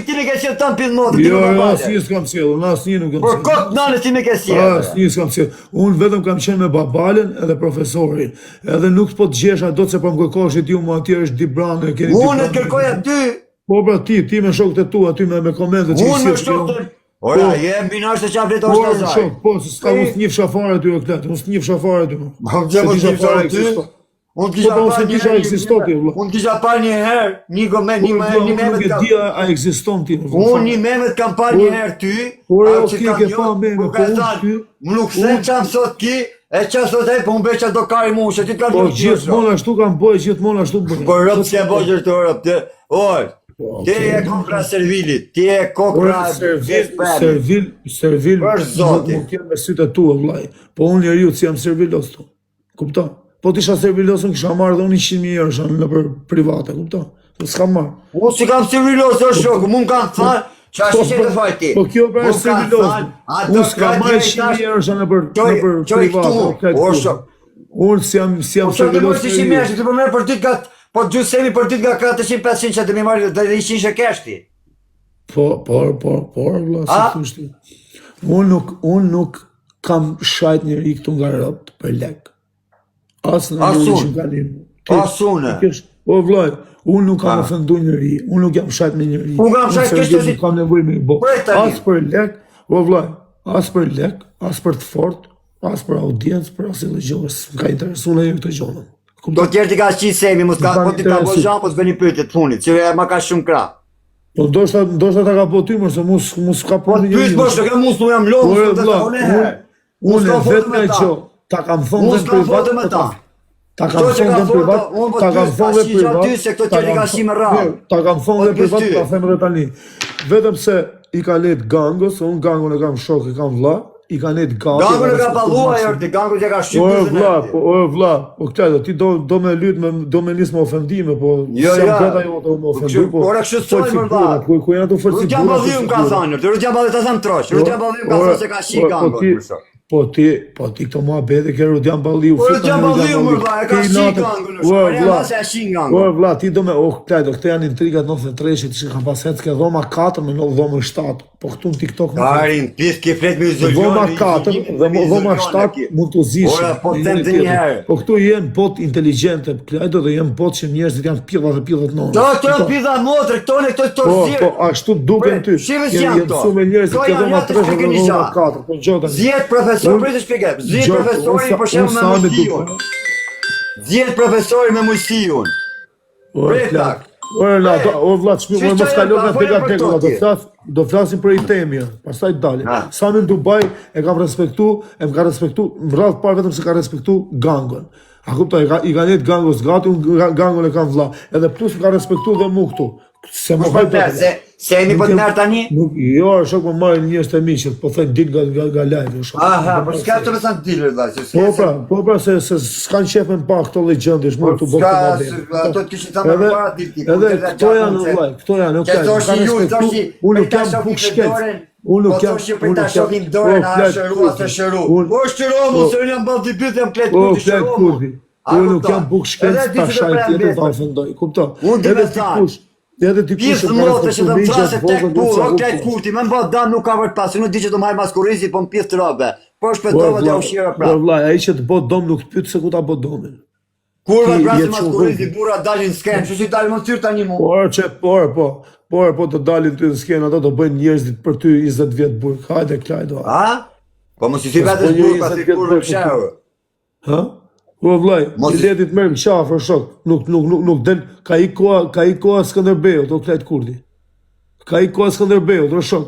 ti mi ke sjell tan pin modë. Jo, asnjë s'kam sjellur, asnjë nuk kam sjellur. Por kot nane ti mi ke sjell. Asnjë s'kam sjellur. Unë vetëm kam qenë me babalen edhe profesorin. Edhe nuk po të gjesha do të se po më kërkosh ti mu atje është Dibrane, keni Dibrane. Unë të kërkoj aty. Po pra ti me shokët e tu aty me komente që unë me shokët e... Ora, jem binash të qa fleto është të zaj. Po, s'ka mos një fshafare aty o kletë, mos një fshafare aty. Ma më gjë mos një fshafare aty? Unë kisha par një herë, një memet kam... a eksiston ti. Unë një memet kam par një herë ty, a që kam një, më ka thënë, më nuk se qam sot ki, e qa sot e, po më beqa do kari mu, që ti t'kam një gjithë. Po, gjithmonë ashtu kam bëj, gjithmonë ashtu bëj. Po, rëpë që e bëj që të rëpë, orë. Ti e kokra servilit, ti e kokra servil nuk jem me sytë e tu, vllai. Po unë njeriu që jam servilos tu. Kupton? Po t'isha servilos unë kisha marrë dhe unë 100.000 euro në për private, kupton? Po s'kam marrë. Unë si kam servilos o shokë, mund kam thënë, që ashtë që të faj ti. Po kjo për është servilos. Unë s'kam marrë 100.000 euro në për private. Unë si jam servilos. Po gjusë Semi për dit nga 400-500 që të mi marrë dhe 100 që keshti. Vla, si thushti. Unë nuk kam shajt njëri këtu nga rëpt për lek. Asune. O vlaj, unë nuk kam ofendu njëri, unë nuk jam shajt me njëri. Unë kam shajt kështë si... Nuk kam nevoj me i bo. As për lek, o vlaj, as për lek, as për të fort, as për audiencë, për asë dhe gjohës. Më ka interesu në e këtë gjohën. Do tjerë ti ka qi Semi, po ti ka bo zhanë, po të bëni pyetje të funit, që ma ka shumë kra. Po ndoshta ta ka po ty, mërse mus ka po një njëri. Po pyet mus nuk jam lodhë, mus të të thonë e herë. Unë e vetë me qo, ta kam thonë dhe në privat, ta kam thonë dhe në privat, ta kam thonë dhe privat, ta kam thonë dhe privat, ta them dhe tani. Vetëm se i ka let gangës, unë gangën e kam shok, e kam vlla, i ka net gati. Gangën e ka palua e orti, gangën që ka shqipë. O vla, po këtë, ti do me lytë, do me nisë më ofendime, po si jam gëta jo të më ofendu, po... Ora kështë soj më vla. Ku janë të fërci bura... Rutja Balliu më ka thanë, Rutja Balliu të thamë trosh, Rutja Balliu ka thënë se ka shi gangën. Po ti këto ma bete ke Rudian Balliu. Rudian Balliu më vlla, e ka shik angulin. Po ja se shik angulin. Vlla, ti do me Klajdo, këto janë intrigat 93-shit që kanë pasur ke dhoma 4 me dhoma 7. Po këtu në TikTok më. Karin, pis ke flet me izolion. Dhoma 4 dhe dhoma 7 mund të zish. Ora, po them të një herë. Po këtu janë bot inteligjente, Klajdo, dhe janë bot që njerëzit janë pilla dhe pillat non. Këto janë pilla motre, këto ne këto torzier. Po ashtu duken ty. Janë këtu me njerëzit që dhoma 3 dhe dhoma 4. Po gjota. 10 profesor, pritë shpjegoj. 10 profesori për shembull me mujësiun. 10 profesori me mujësiun. Pritak. O vlla, çmë mos kalon nga tega, do flasim për i temi, pastaj dalë. Sami në Dubai e ka respektu, vrap parë vetëm se ka respektu gangun. A kuptoj, i ka net gangos gati, gangun e kanë vlla. Edhe plus ka respektu dhe mu këtu. Se më hajtë. Se jemi po të merë tani? Jo, shok më marrin njerëz të miqët, po thënë dil nga live. Aha, po s'ka të mësan dilër vlla. Po pra, se s'kan qepën pa këto legjendësh, mund të bëjë më mirë. Ato të kishin thënë më para dilti. Edhe këto janë vllai, këto janë, unë kam bukshkël. Unë nuk jam për ta shohim dorën a shërua se shëru. Po shëro mos e jam ball debut jam klet kurti shëru. Unë nuk jam bukshkël ta shaj tjetër ta ofendoj, kupton? Edhe ti kush e motë që të më trase tek burë, o klejt kurti, me mba dam nuk ka vërtë pasë, nuk di që të më hajë maskurizi, po më pjesë të robe, po shpetova dhe ushira pra. Po vllai, ai që të bot dom nuk të pytë se ku ta bot domin. Kurva prasë maskurizi, burra dalin skenë, që si dalin më tyrë tani mu. Po të dalin ty në skenë, ato të bëjnë njerëzit për ty 20 vjetë burë, hajde Klajdo. A? Po mos i si vetës burë, pas i kurve pësherë. Ha? Po vllai, i letit merr qafër shok, nuk del, ka i koha Skënderbeut, o Klajt Kurdi. Ka i koha Skënderbeut, o shok.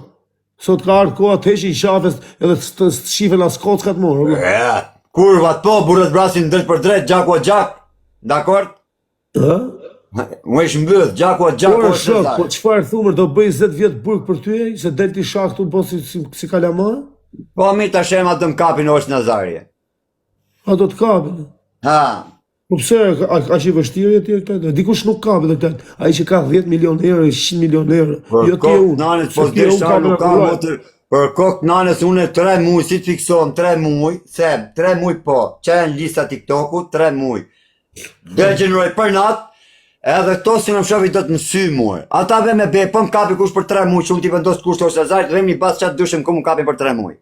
Sot ka ardhur koha të heqin qafës edhe të shifen as kockat morë, vllai. Kurvat po, burrat brasin drejt për drejt, gjaku a gjak. Dakord? Ë? Mu ish mbyll, gjaku a gjak. Po shok, po çfarë thumër do bëj 10 vjet burg për ty ai, se del ti shah këtu po si kalamar? Po mi tash ema të mkapin Osh Nazarje. A do të kapin? Ha. Po pse a që vështirë ti këtë? Dikush nuk ka vetë këtë. Ai që ka 10 milion euro, 100 milion euro. Jo ti unë. Nanës po desha nuk ka motor. Për kokë nanës unë 3 muaj si të fiksohem 3 muaj, se 3 muaj po. Që janë lista TikTokut 3 muaj. Dhe gjeneroj për natë, edhe këto si në më shofi do të në sy muaj. Ata ve me be, po më kapi kush për 3 muaj, që unë t'i vendos kush të Osh Nazarje, dhe vem një pas qatë dushim ku më kapi për 3 muaj.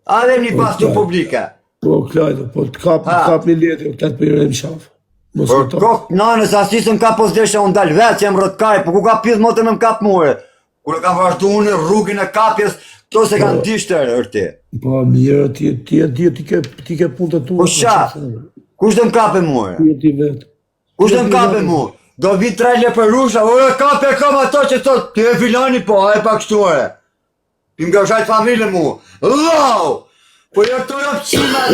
A vem një pas të publike. Po Klajdo, po të kap një letër, këtë për jërëm shafë. Por kokë nanës asisën ka posdesha unë dalë vetë, jam rëtkaj, po ku ka pithë motë me më kapë muhe. Kure kam vazhdu unë rrugin e kapjes, to se kanë dishtër ërti. Po mirë, ti ke punë të tua. Po sha, kush dhe më kape muhe? Ti vetë. Kush dhe më kape muhe? Do vi 3 le për rusha, ore kape kam ato që thot, ti e filani po, a e pak shtuare. Ti nga shajt familje mu. Lau! Po jo të rëpë qimat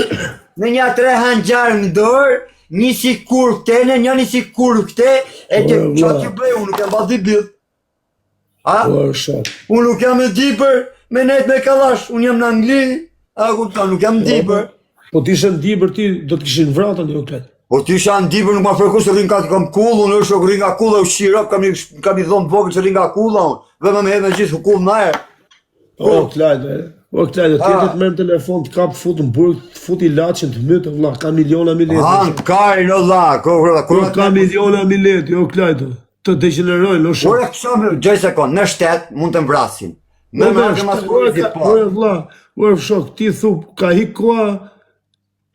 me një 3 hanxarë në dorë, një si kur këtene, një si kur këte, e të qatë që bëj, unë nuk jam baldi bidh. A? Unë nuk jam e dipër, me net me kalash, unë jam në Angli, a kupta, nuk jam dipër. Po t'ishe në dipër ti, do t'ishe në vratën jo këtë. Po t'ishe në dipër, nuk ma freku se rinë ka të kam kull, unë është rinë nga kull e u shirap, kam i dhonë vogë që rinë nga kull, dhe me hedhe me gjithë kull në erë. O Klajdo, ti të të mërë në telefon, të kapë fut në burg, të fut i laqin të mytë, vla, ka miliona mileti. Në kajnë, o la, ka miliona mileti, o Klajdo, të degenerojnë, o shumë. Ore kësa me, gjoj sekund, në shtet mund të mbrasin. Me mërë të maskurizit po. Ore vla, ore shok, ti thup, ka hi koha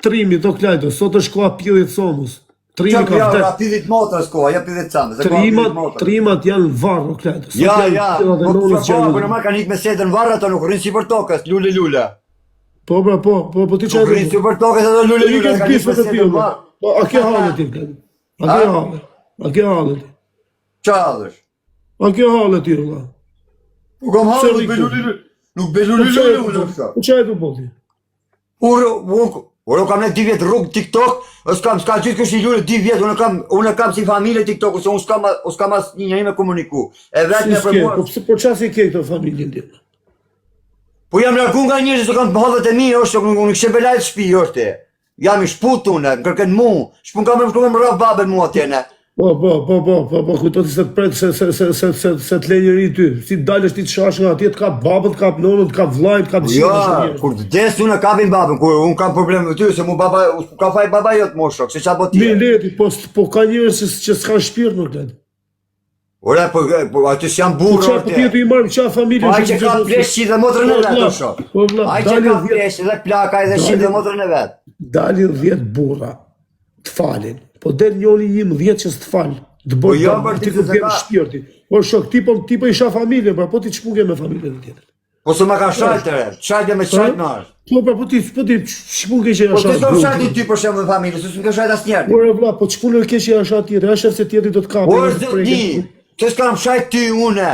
trimi, o Klajdo, sot është koha pjillit somës. Trimi ka vdet. Ja, pjillit motës koha, ja pjillit samë. Trimat janë varë, o Klajdo. Ja, për në marë kanë ikë me setën varë, ato nuk rrinë si për tokës, lule. Po, ti që nuk rrinë si për tokës, ato lule, kanë ikë me setën varë. A ke halë ti, Klajdo? A ke halë ti? Qa halësh? A ke halë ti, vla? Nuk kam halë, nuk be lule, Po që e të boti? Unë kam në 2 vjetë rrugë TikTok, s'ka gjithë kështë një lule 2 vjetë, unë kam si familje TikTok, se unë s'kam as një me komuniku. E vetë me për mua. Po qasë i ke këto familjen ti? Po jam largu nga njërë që kam bëhëdhët e mi, unë kështë belajt shpi, është. Jam i shput unë, më kërken mu, shpun kam më shkume më rafë babën mua tjene. Po, kujtoti se të pret se të le njëri ty. Si dalësh ti të shash nga atje, të kap babën, të kap nonën, të kap vllajt, të kap Jo, dëshirën. kur të des unë kapin babën, kur unë kam problem me ty, se mu baba, ka faj baba jot mo shok, se qa po Mi tje. leti, po ka njerëz që s'kan shpirt nuk leti. Ore, po aty s'jam Po burë, qa po ti i marrë qa familje. Po ai që ka flesh që dhe motrën e vetë, o shok. Po vlla, Ai që ka flesh dhe plaka edhe që dhe motrën e vetë. dalin 10 burra të falin. Po del njoni një 10 që s'të fal. Të Po bëj jo, dëm, për ti ti ku se vjen ka- shpirti. Po shok, ti po isha familje, po ti ç'puke me familjen tjetër. Po se ma ka shajt të re, shajtje me shajt në është. Po ti ç'puke që Po jasha. të do shajt ty për shemë dhe familje, se s'm ka shajt as njerë. Ore vlla, po ç'punë keq që jasha tjetër, ja shef se tjetri do të kapë. Po është zëtni, që s'kam shajt ty une.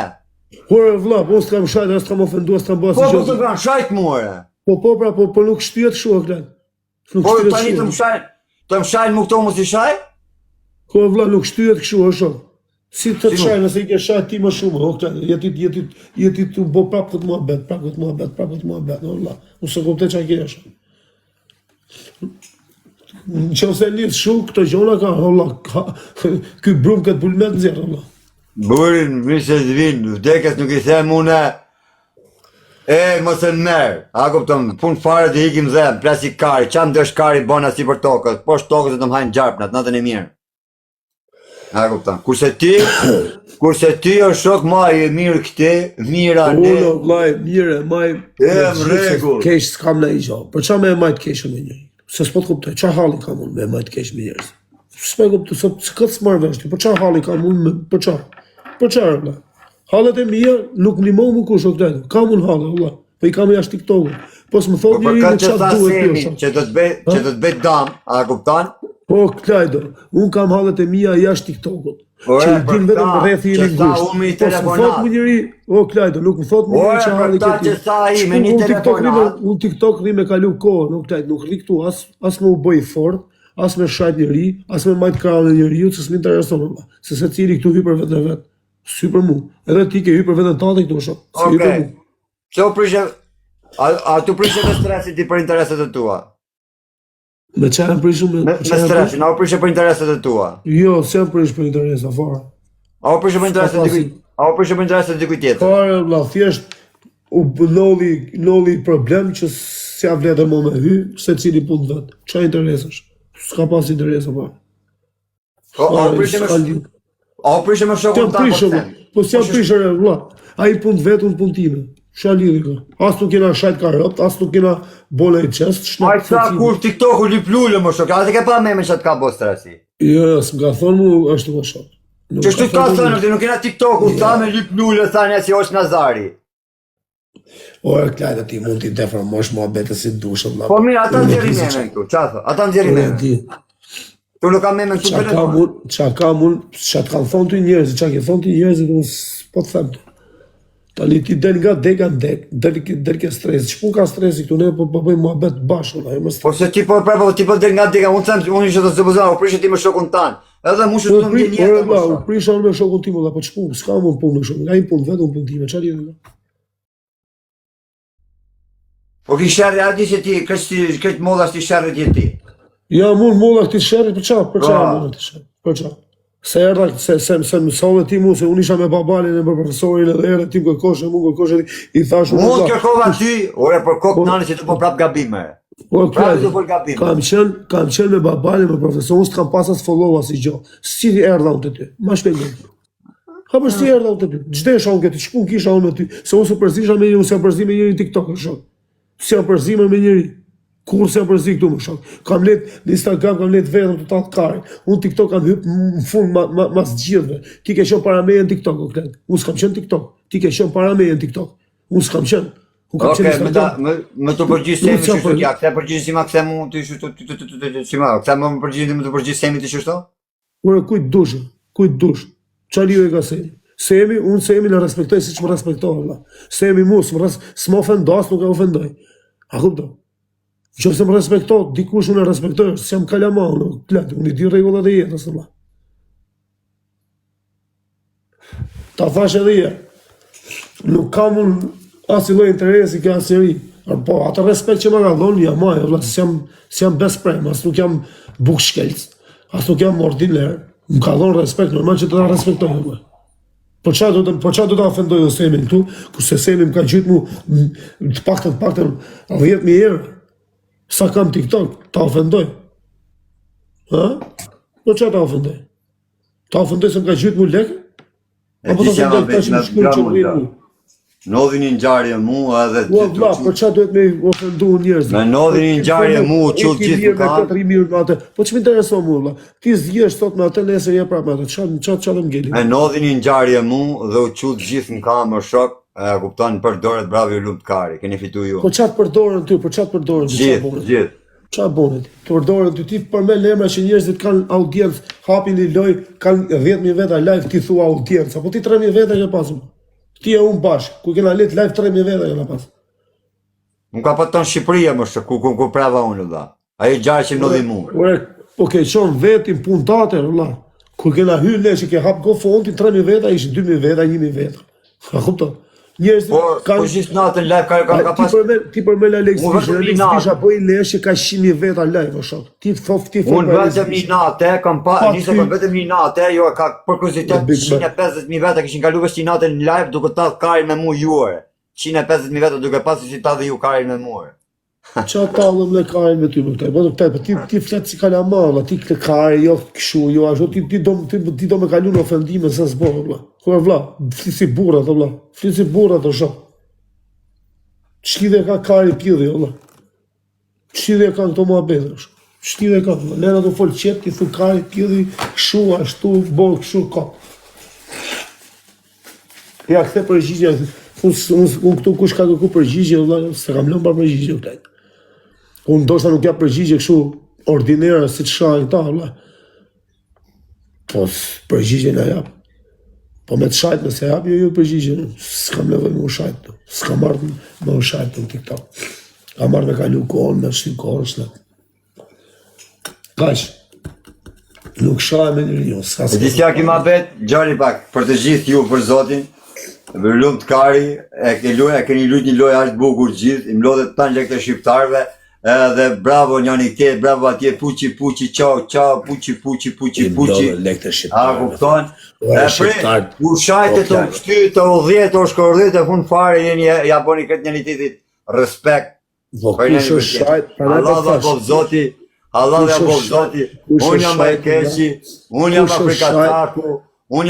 Ore vlla, po s'kam shajt, as s'kam ofenduar, s'kam bërë Po asgjë. po s'kam shajt more. Po nuk shtyhet kështu o klan. Nuk Po shtyhet tani kështu. të më shajt mu këto mu si shaj? Po vlla nuk shtyhet kështu o shok. Si të Si nuk? shaj nëse i ke shaj ti më shumë, o klan. Jeti të bo prapë këtë muhabet, prapë këtë muhabet, o vlla. Unë se kuptoj çka ke jasha. Nëse lidh shumë këto gjona ka, o vlla, ky brum këtë bulmet nxjerr, o vlla. Burin, vise të vinë, vdekes nuk i them une. Mos e merë, a kuptëm, pun fare të hikim dhe, plasi kari, qam dësh kari bona si për tokës, poshtë tokës dhe të më hajnë gjarpnat, natën e mirë. A kuptëm, kurse ti o shok ma i mirë këti, mira ne, Unë vllai, mirë, maj. rregull. Keq s'kam ndaj gjë. Për çfarë më e majt keq me njëri? Se s'po të kuptoj, çfarë halli kam unë me e majt keq me njerëz? S'po kuptoj, se këtë s'marr vesh ti, për çfarë halli kam unë, për çfarë? Për çfarë valla? Hallet e mia nuk ndihmon më kush o këtë. Kam unë halle valla. Po i kam jashtë TikTokut. Po s'më Po thon për njëri këtë në që çfarë tha duhet Semi, ti. që do të bëj dam, a kuptan? Po klajdo, unë kam hallet e mia jashtë TikTokut. Ore, Që i për din vetëm këta, rreth i që një tha gusht. unë me i Po s'më telefonat. thot më njëri, o klajdo, nuk më thot më njëri Ore, që për halli këta që tha ai, me një telefonat. Unë TikTok rri me kalu kohë, nuk klajdo, nuk rri këtu as me u bëj fort, as me shajt njëri, as me majt krahun e njeriu, se s'mintereson valla. Se secili këtu hy për vetë në vetë. Sy për mua. Edhe ti ke hy për vetën tande këtu shok. Si hy për Okej. mua. Se u prishe, a tu prishe me stresit ti për interesat e tua? Me çfarë më prishum Me stresin, a u prishe për interesat e tua? Jo, s'jam prish për interes afara. A u prishe për interesat e dikujt? A u prishe për interesat e dikujt tjetër? Fare, vlla, thjesht u nolli problem që s'ja vletë më me hy, se cili punë vetë. Qa interesesh? S'ka pas interesa, pa. A u prishe me shokun S'jam ta prishë, për po s'jam prishë, vlla. A i punë vetë, unë punë time. Qa lidhi ka? As nuk kena shajt karot, as nuk kena bola i qest, Ai sa kur TikToku lip lule më shok, a ti ke pa me që të ka bo stresi? Jo, s'mka thonë mu, është më shok. Që shtu ka thënë, ti nuk kena TikToku, sa me lip lule, thani si është Nazari. O, e klajda ti mund t'i deformosh mua bete si dushë, vlla. Po mirë, ata nxjerrin memen këtu, qa thë? Ata nxjerrin memen. Tu nuk kam memen këtu për Qa kam unë, qa të kanë thonë të njerëzit, qa ke thonë të njerëzit, unë po të them të. Tani ti del nga dek nga dek, del ke stresi, që pun ka stresi këtu, ne po bëjmë muhabet bashkë, valla, jo më Po se ti po del nga dega, unë them, unë që të zëbëzua, u prishe ti me shokun tanë. Edhe mu që të të mbjen jetë më valla, u shok. prisha unë me shokun tim, valla, po që pun, s'kam unë punë me shokun, nga i punë vetë, unë punë time, qa lidhë? Po ki shërri, a di që ti, këtë moda shti shërri ti ti. Ja, mund molla këti shërri, për qa molla këti shërri, për qa? Se erda, se mësove ti mu, se unë isha me babalin e me profesorin edhe erda tim kërkoshe, mu kërkoshe, i thash unë Mund kërkova ty, ore për kokë nani që të po prap gabime. Po, Prapë të po gabime. kam qenë me babalin, me profesorin, s'kam pas as follow as i gjo. Si erdha unë të ty, ma shpengoj. Ha për si erdha unë të ty, gjdesha unë këti, shpun kisha unë me ty, se unë se përzisha me njëri, unë se përzi me njëri në TikTok, shok. Se jam përzime me njëri. Kur se jam përzi këtu më shok. Kam let në Instagram, kam let vetëm të talë karin. Unë TikTok kam hypë në fund mas gjithve. Ti ke qenë para meje në TikTok, o kletë. Unë s'kam qenë TikTok. Ti ke qenë para meje në TikTok. Unë s'kam qenë. Unë kam qenë Instagram. me të përgjithë semi që shtu kja, këte përgjithë si ma këte mu të shtu, si ma, këte më përgjithë me të përgjithë semi të shtu? Ure, kujt dush. Qa live ka Semi? Semi, unë Semi në respektoj si që më respektoj, valla. Semi mu, s'më ofendas, nuk e ofendoj. A kupto? Që se më respektoj, dikush unë e respektoj, se jam kalama, unë i di regullat e jetës, valla. Ta thash edhe je, nuk kam unë as i lloj interesi ka as njëri. Po, atë respekt që më ka dhënë, ja maja, valla, se jam best prem, as nuk jam buk shkelc, as nuk jam ordiner, Më ka dhënë respekt, normal që të ta respektoj vëlla. Po çfarë do ta ofendoj Semin këtu, kurse Semi më ka gjyt mu të paktën 10.000 herë. Sa kam TikTok, ta ofendoj. Ha? Po çfarë ta ofendoj? Ta ofendoj se më ka gjyt mu lekë? Apo ta ofendoj tash më shkruaj çfarë mu? Nodhi një ngjarje mu edhe Ua vlla, po çfarë duhet me ofendu njerëz? Me nodhi një ngjarje mu, çut gjithë ka 4 mirë me atë. Po ç'më intereson mua vlla? Ti zgjesh sot me atë, nesër je prapë me atë. Çfarë më ngeli? Me nodhi një ngjarje mu dhe u çut gjithë në kamë shok, e kupton përdoret bravo ju luftëkari, keni fitu ju. Po çfarë përdorën ty, po çfarë përdorën ty? Gjithë. Çfarë bëni ti? Të përdorën ty, ti përmend emra që njerëzit kanë audiencë, hapin një loj, kanë 10.000 veta live, ti thua audiencë, apo ti 3.000 veta që pasëm. Ti e unë bashkë, ku kena let live 3.000 veta që na pas. Më ka pëton Shqipëria më shë, ku prava unë dha. Ajo gjarë që më nodhi mu. Po ke qonë vetin puntate, vëlla. Kur kena hyrë ne që ke hap GoFundin 3.000 veta, ishin 2.000 veta, 1.000 veta. A kupton? Njerëzit Po gjithë natën live ka pas. Ti përmend Alex Fisha po i lesh që ka 100.000 veta live o shok. Ti thof unë vetëm një natë kam pa, nisë vetëm një natë, jo ka për kuriozitet 150.000 veta kishin kaluar vetë një natë në live duke ta karin me mua juare. 150.000 veta duke pasur si ta dhe ju karin me mua. Qa tallëm dhe karin me ty më këtaj, po ti flet si kalamalla, ti këtë kari, jo këshu, jo ashtu, ti do me kalu në ofendime se s'bërë, vla. Kërë vla, fli si burrat, vla, fli si burrat, o shok. Ç'lidhje ka kari pjidhi, vla. Ç'lidhje ka këto muhabete, shok. Ç'lidhje ka, vla, lera do fol qep, ti thu kari pjidhi, këshu, ashtu, bërë, këshu, ka. Ja, këthe përgjigja, unë këtu kush ka kërku përgjigje, vla, se kam lëmë për përgjigje, këtaj. Unë ndoshta nuk jap përgjigje kështu ordinere si të shajnë ta, valla. Po përgjigje na jap. Po me të shajt nëse jap, jo përgjigje. S'kam nevojë me u shajt. S'kam marrë me u shajt në TikTok. Kam marrë me kalu kohën, me shtim kohën, s'le. Kaç. Nuk shaj me njëri jo, s'ka s'ka. Disja ki ma bet, gjari pak, për të gjithë ju për Zotin, për luftëkari, e keni lut një lojë ashtë bukur gjithë, i mlodhet tanë lekë të shqiptarve, edhe bravo njani këtë, bravo atje, puqi, qau, puqi. A kupton? E pri, ku shajte të kështy, të udhjet, të shkordhjet, e fund fare, ja boni këtë njëni titit, respekt. Allah dhe bovë Zoti, unë jam e keqi, unë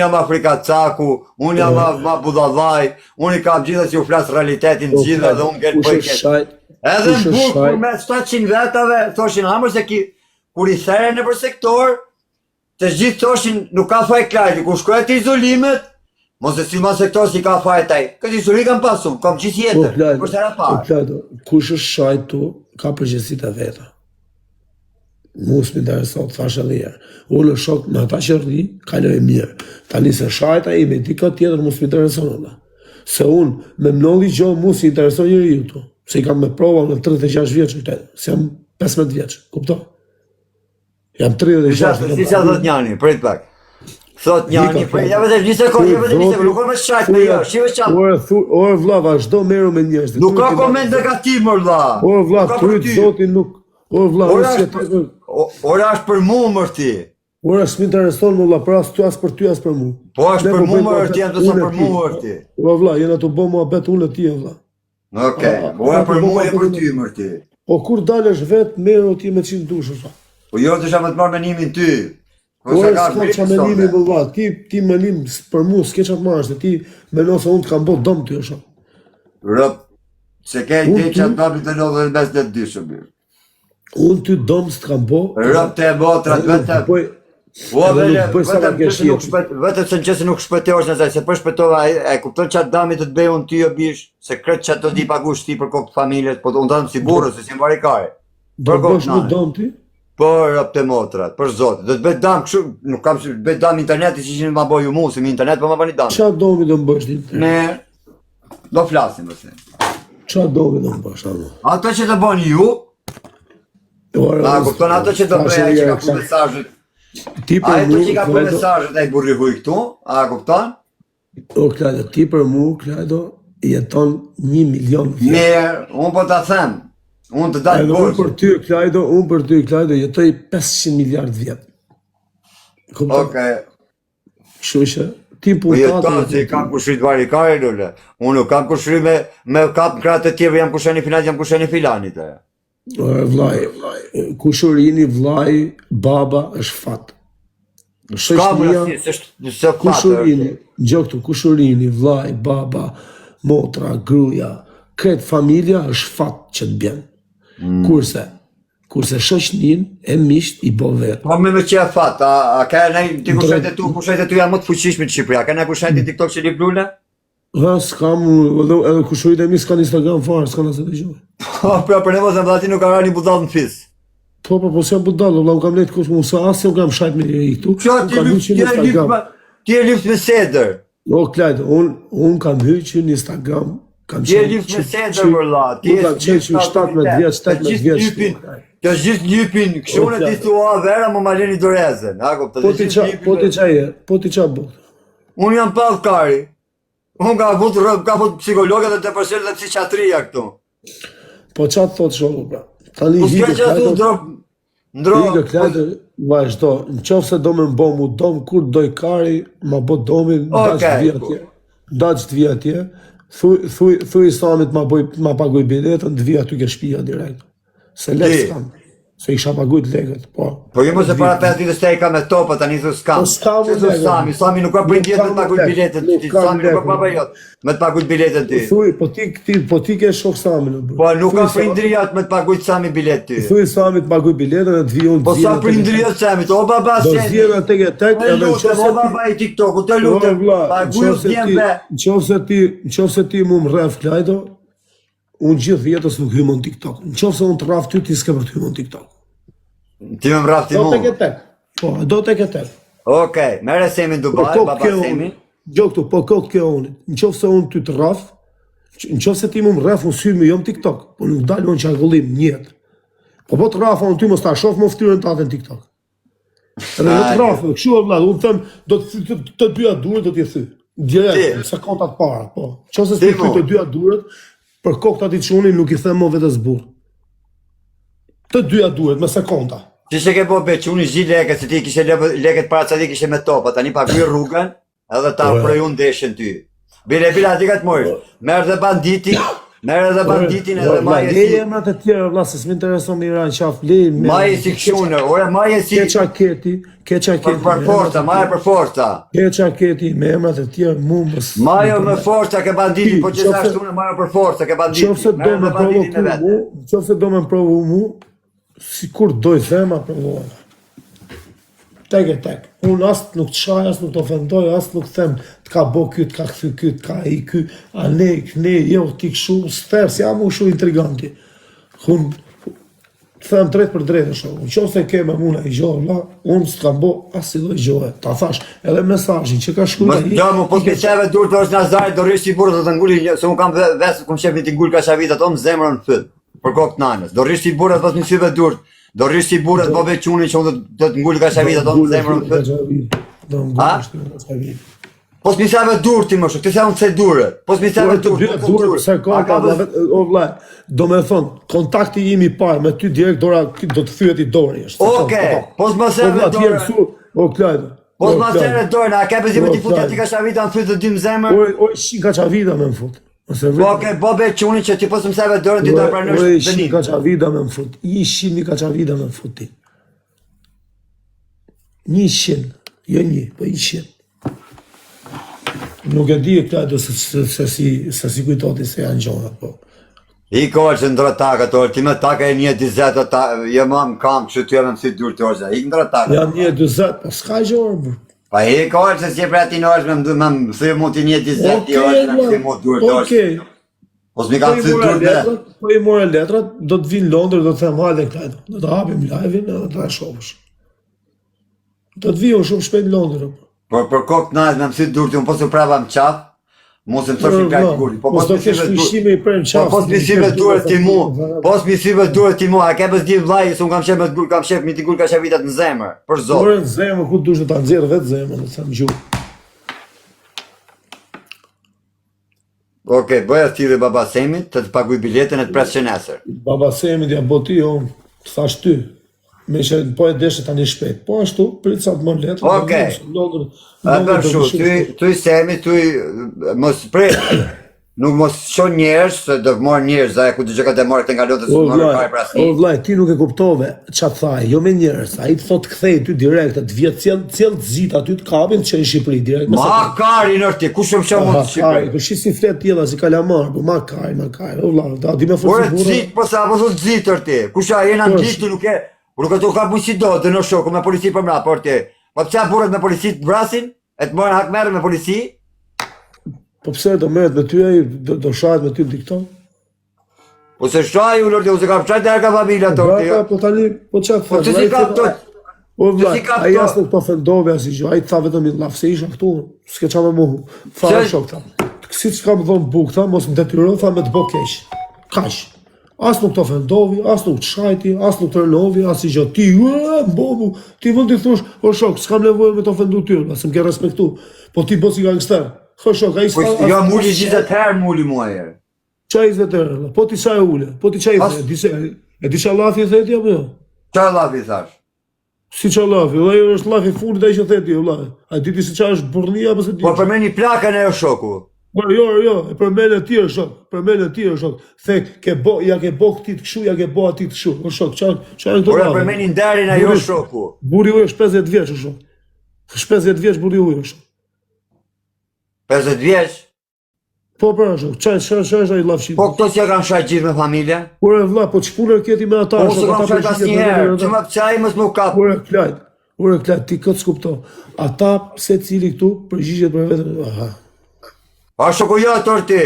jam Afrika Caku, unë jam ma budallaj, unë i kam gjitha që u flasë realitetin gjitha dhe unë gërë për i keqi. Edhe në bukur me 700 vetave, thoshin hamër se kur i there në për sektor, të gjithë thoshin nuk ka faj klajti, kur shkojë të izolimet, mos e si ma sektor si ka faj taj, këtë izoli kam pasun, kam gjithë jetër, për sera parë. Kush është shajtu, ka përgjësit e veta. Mus më interesot, thashe dhe jerë. Unë shok me ata që rri, kaloj e mirë. Tani se shajta i me dika tjetër mus më intereson. Se unë me mnolli gjo mus më intereson njëri ju tu. Se i kam me prova në 36 vjeqë, se jam 15 vjeqë, kupto? Jam 36 vjeqë. Si sa thot njani, prit pak. Thot njani, ja vete një sekund, nuk ka me shajt me jo, shive qatë. Ore vla, vazhdo meru me njështë. Nuk ka koment negativ, mër vla. Ore vla, tryt zotin nuk... Ore vla, ore është për mu, mër ti. Ore s'mi intereson më vla, për as ty, as për ty, as për mu. Po është për mu, mër ti, jam të sa për mu, mër ti. Ore vla, jena të bo mua bet unë e ti, vla. Okej, ore për mu e për ty, mër ti. Po kur dalësh vetë, meru ti me 100 dushë, vla. Po jo të shama të marrë menimin ty. Ore s'ka qa menimi, vla, ti menim për mu, s'ke qa të marrë, se ti menon se unë të kam bot dëm ty, është. Rëp, se ke i te qatë babit të nodhë dhe mes dhe të dyshë, mirë. Unë ty dëmë së të kam bo. Rëp të e botrat, vetëm se në qëse nuk shpëteosh nëzaj, se për shpëtova e kupton qatë damit të të bejë unë ty o bish, se kretë qatë të di pagush ti për kokë familjes, po të unë dëmë si burë, se si më varikare. Do bësh më dëmë ti? Për rëp të motrat, për zotë, do të bëjt dëmë këshu, nuk kam që bëjt dëmë interneti që që ma boju mu, se mi internet për ma bani dëmë. Qa domi do më bësh ti? Ne, do flasim vëse. Qa domi do më bësh, amo? Ato që të bani ju, kupton ato që të bëja që ka pu mesajët, a e të që ka pu mesajët e i burri huj këtu, a kupton? O, Klajdo, ti për mu, Klajdo, jeton 1 milion vjetë. Mirë, unë po të them, unë të dalë borë. Unë për ty, Klajdo, jetoj 500 miliard vjetë. Kupton? Okej. Kështu që ti Po jeton puntatë. se kam kushrit varikare lule. Unë nuk kam kushrit me kap kratë të tjerë, jam kusheni filan, jam kusheni filanit. Vllai, kushurini, vllai, baba është fat. Ka më rasti, se Kushurini, gjë këtu, kushurini, vllai, baba, motra, gruaja, këtë familja është fat që të bjen. Kurse shoqnin e misht i bo vetë. Po me që e fat, a ka ne ti kushet e tu janë më të fuqishme në Shqipëri, a ka ne kushet e TikTok që li blule? S'kam, edhe kushurit e mi s'kan Instagram farë, s'kan asë të gjë. Po, për nevojë se vllati nuk ka rani budall në fis. Po, se jam budall, valla, u kam lejtë kusht mu, sa asë u kam shajt me njëri këtu. Ti e lyft me seder. O, Klajt, unë kam hyqë në Instagram, kam Ti e lyft me seder, valla. Ti e kam qenë 17 vjeç. Të gjithë lypin, kështu në ti thua vera më maleni dorezën. Po ti qa bot. Unë jam pallkari. Unë ka vot psikologët dhe të përsherë dhe psikiatria këtu. Po qa të thotë shoku, pra? Tani Po s'ka që atu ndro... Klajtë, vazhdo, në qofë se do me mbo mu dom, kur doj kari, ma bo domin, daqë të vija tje, thuj Islamit ma paguj biletën, të vija ty ke shpia direkt. Se lekë s'kam, se isha pagujt lekët, po. Po ju se para 5 ditës te i ka me topa, tani thu s'kam. Po s'kam u lekët. Sami nuk ka bëjt jetë me të pagujt biletën ti, Sami nuk ka baba jot, me të pagujt biletën ti. Thuj, po ti ke shok Sami në bërë. Po nuk ka prindrijat me të pagujt Sami bilet ty. Thuj Sami të pagujt biletën dhe të vijon Po sa prindrijat Sami, o baba do Sami. zjera tek e tek, edhe në qofë O baba i TikToku, të lutem, paguj djembe. Në qofë se ti mu më rref Klajdo, unë gjithë jetës nuk hymë në TikTok. Në qofë se unë të rraf ty, ti s'ke për të hymë në TikTok. Ti me mrafti mu. Do tek e tek. Po, do tek e tek. Okej, mere Semi në Dubai, baba Semi. Gjo këtu, po kokë kjo unë. Në qofë se unë ty të rraf, në qofë se ti mu më rref, unë sy me jom TikTok. Po nuk dalë unë qarkullim njetë. Po të rrafa unë ty mos ta shof më ftyrën të atë në TikTok. Edhe do të rrafë, këshu e vladë, unë them, do të dyja durët do t'i thy. Direkt, se kontat para, po. Qofë se s'ti të dyja durët, për kokë të ati qunin nuk i them më vetës burë. Të dyja duhet, me sekonda. Që që ke po bequni zhi leket, se ti kishe leket para që ti kishe me topa, tani paguj rrugën, edhe ta prejun deshen ty. Bile ati ka të mojsh, merë dhe banditin edhe maje si... Leje emrat e tjera, vla, se s'mi intereson mira në qaf, leje... Maje si këshunë, ore maje si... Ke qaketi... Për forca, maje për forca. Ke qaketi me emrat e tjera, mu mës... Majo me forca ke banditi, po që sa shtunë majo për forca ke banditi. Qofse do me provu mu, si kur doj thema provohana. Tek e tek. Unë asë nuk të shaj, asë nuk të ofendoj, asë nuk them të ka bo ky, të ka këthy ky, të ka i ky, a ne, këne, jo, ti këshu, s'fer, si jam u shu intriganti. Unë të them drejt për drejt e shumë. Në qofë se ke me muna i gjohë, la, unë s'ka bo asë si doj gjohë. Ta thash, edhe mesajin që ka shkuta i... Jo, më po s'keqeve dur të është Nazarit, do rrish si burë të të ngulli, se unë kam vesë, kum qef një t'i ngull ka shavit ato më zemrën në fyt, për kokë nanës. Do rrish si burë pas një syve dur. Do rrish si burët bo vequni që unë do të ngullë ka shavit ato në zemrën në fët. Do ngullë ka shavit. Po s'misave dur ti më shumë, ti se unë të se durët. Po s'misave dur, durët, se o vlaj, do me thonë, kontakti imi parë me ty direkt dora do të thyet i dorë jeshtë. Okej, po s'masere dorë. O klajdo. Po s'masere dorë, a ke pëzime ti futja ti ka shavita në fyt të dy më zemrë? O shi ka shavita me më fut. Okej, bo bequni që ti po s'mseve dorën ti do e pranësh dënim. O shi ka shavita me më fut. I shi ka shavita me më fut ti. 100, jo 1, po 100. Nuk e di e klajdo se si kujtoti se janë gjonat, po. I kohë që ndro taka të orë, ti me taka e 1.20, jo ma më kam, që ty e me mësit dur të orë, i ndro taka. Janë 1.20, po s'ka gjorë, bërë. Pa i kohë që si e pra ti në orë, me më thyrë mu ti 1.20, i orë, me mësit mu dur të orë. Po s'mi ka mësit dur të... Po i more letrat, do të vinë Londër, do të them hajde klajdo. Do të hapim live-in, edhe të shofësh. Do të vijo shumë shpejt Londër, Por për kokë të najtë me mësit dur të unë, po s'u prava më qafë, mu se më thosh i kajtë gulli. Po s'misive durët ti mu, po s'misive durët ti mu, a ke pës di vlaj, se unë kam shep me t'gull, kam shep, mi t'i gull ka shepitat në zemër, për zotë. Por e në zemër, ku t'dush të ta nëzirë vetë zemër, në të them gjurë. Okej, bëja ti dhe baba Semit, të të paguj biletën e të presë që nesër. Baba Semit ja boti, o, thash ty. Me që po e deshe tani shpejt. Po ashtu, prit sa të më letë. Okej. Për shu, ty semi, ty mos prit, nuk mos shon njerëz, se do marr njerëz, ku të gjë ka të marrë këtë nga lotës, O marrë fare për asnjë. vllai, ti nuk e kuptove çfarë thaj, jo me njerëz. Ai të thot kthej ty direkt, të vjet cell zit aty të kapin që në Shqipëri direkt. Ma kari në ti, kush më shon mund të Shqipëri? Po shi si flet tjella si kalamar, po ma kari. O vllai, da di me Por forcë burra. zit, po sa po thot zitër ti. Kush a jena ngjitur nuk e. Nuk e to ka bujë si do, të në shoku me polici për mbrapa, por ti. Po pse burrat me polici të vrasin? E të marrin hak merren me polici? Po pse do merret me ty ai, do shahet me ty dikton? Po se shaj u lordi, u se ka fshat der ka familja torti. Po tani, po çfarë Po thon? ti si ka këto? O vllai, si ka ai këto? as nuk po fendove as gjë. Ai tha vetëm i llaf se isha këtu, s'ke çfarë më mohu. Fare Se- shok tha. Siç kam dhënë buk tha, mos më detyro tha me të bë keq. Kaq. As nuk të ofendovi, as nuk të shajti, as nuk të rënovi, as i gjë. Ti, bobu, ti vënd i thush, o shok, s'kam nevojë me të ofendu ty, asë më ke respektu. Po ti bo si gangster. O shok, a i Po s'ka... jo muli 20 herë muli mua herë. Qaj 20 herë, po ti sa e ule, po ti qaj As- e di qa lafi e theti, apo jo? Çfarë llafi thash? Si qa lafi, dhe ajo është lafi fulit ai që theti, o lafi. A di ti si qa është burnia, apo se di? Po përmeni plakën e shoku. Po jo, e përmen e tjerë shok, përmen e tjerë shok. The, ja ke bo këti të këshu, ja ke bo ati të këshu. O shok, qa e këto Por e lafi? përmeni nderin ajo Buri- shoku. Buri uj është 50 vjeç, o shok. 50 vjeç buri uj është. 50 vjeç. Po pra shok, qa është ai lafshim? Po këto që kanë shaj gjithë me familje. Por e vlla, po ç'punë keti me ata? Po se kanë shaj asnjëherë. Që më çaj mos më kap. Ure klajt, ti këtë s'kupto. Ata, se cili këtu, përgjigjet për vetën. Aha. Pa shoku jo torti.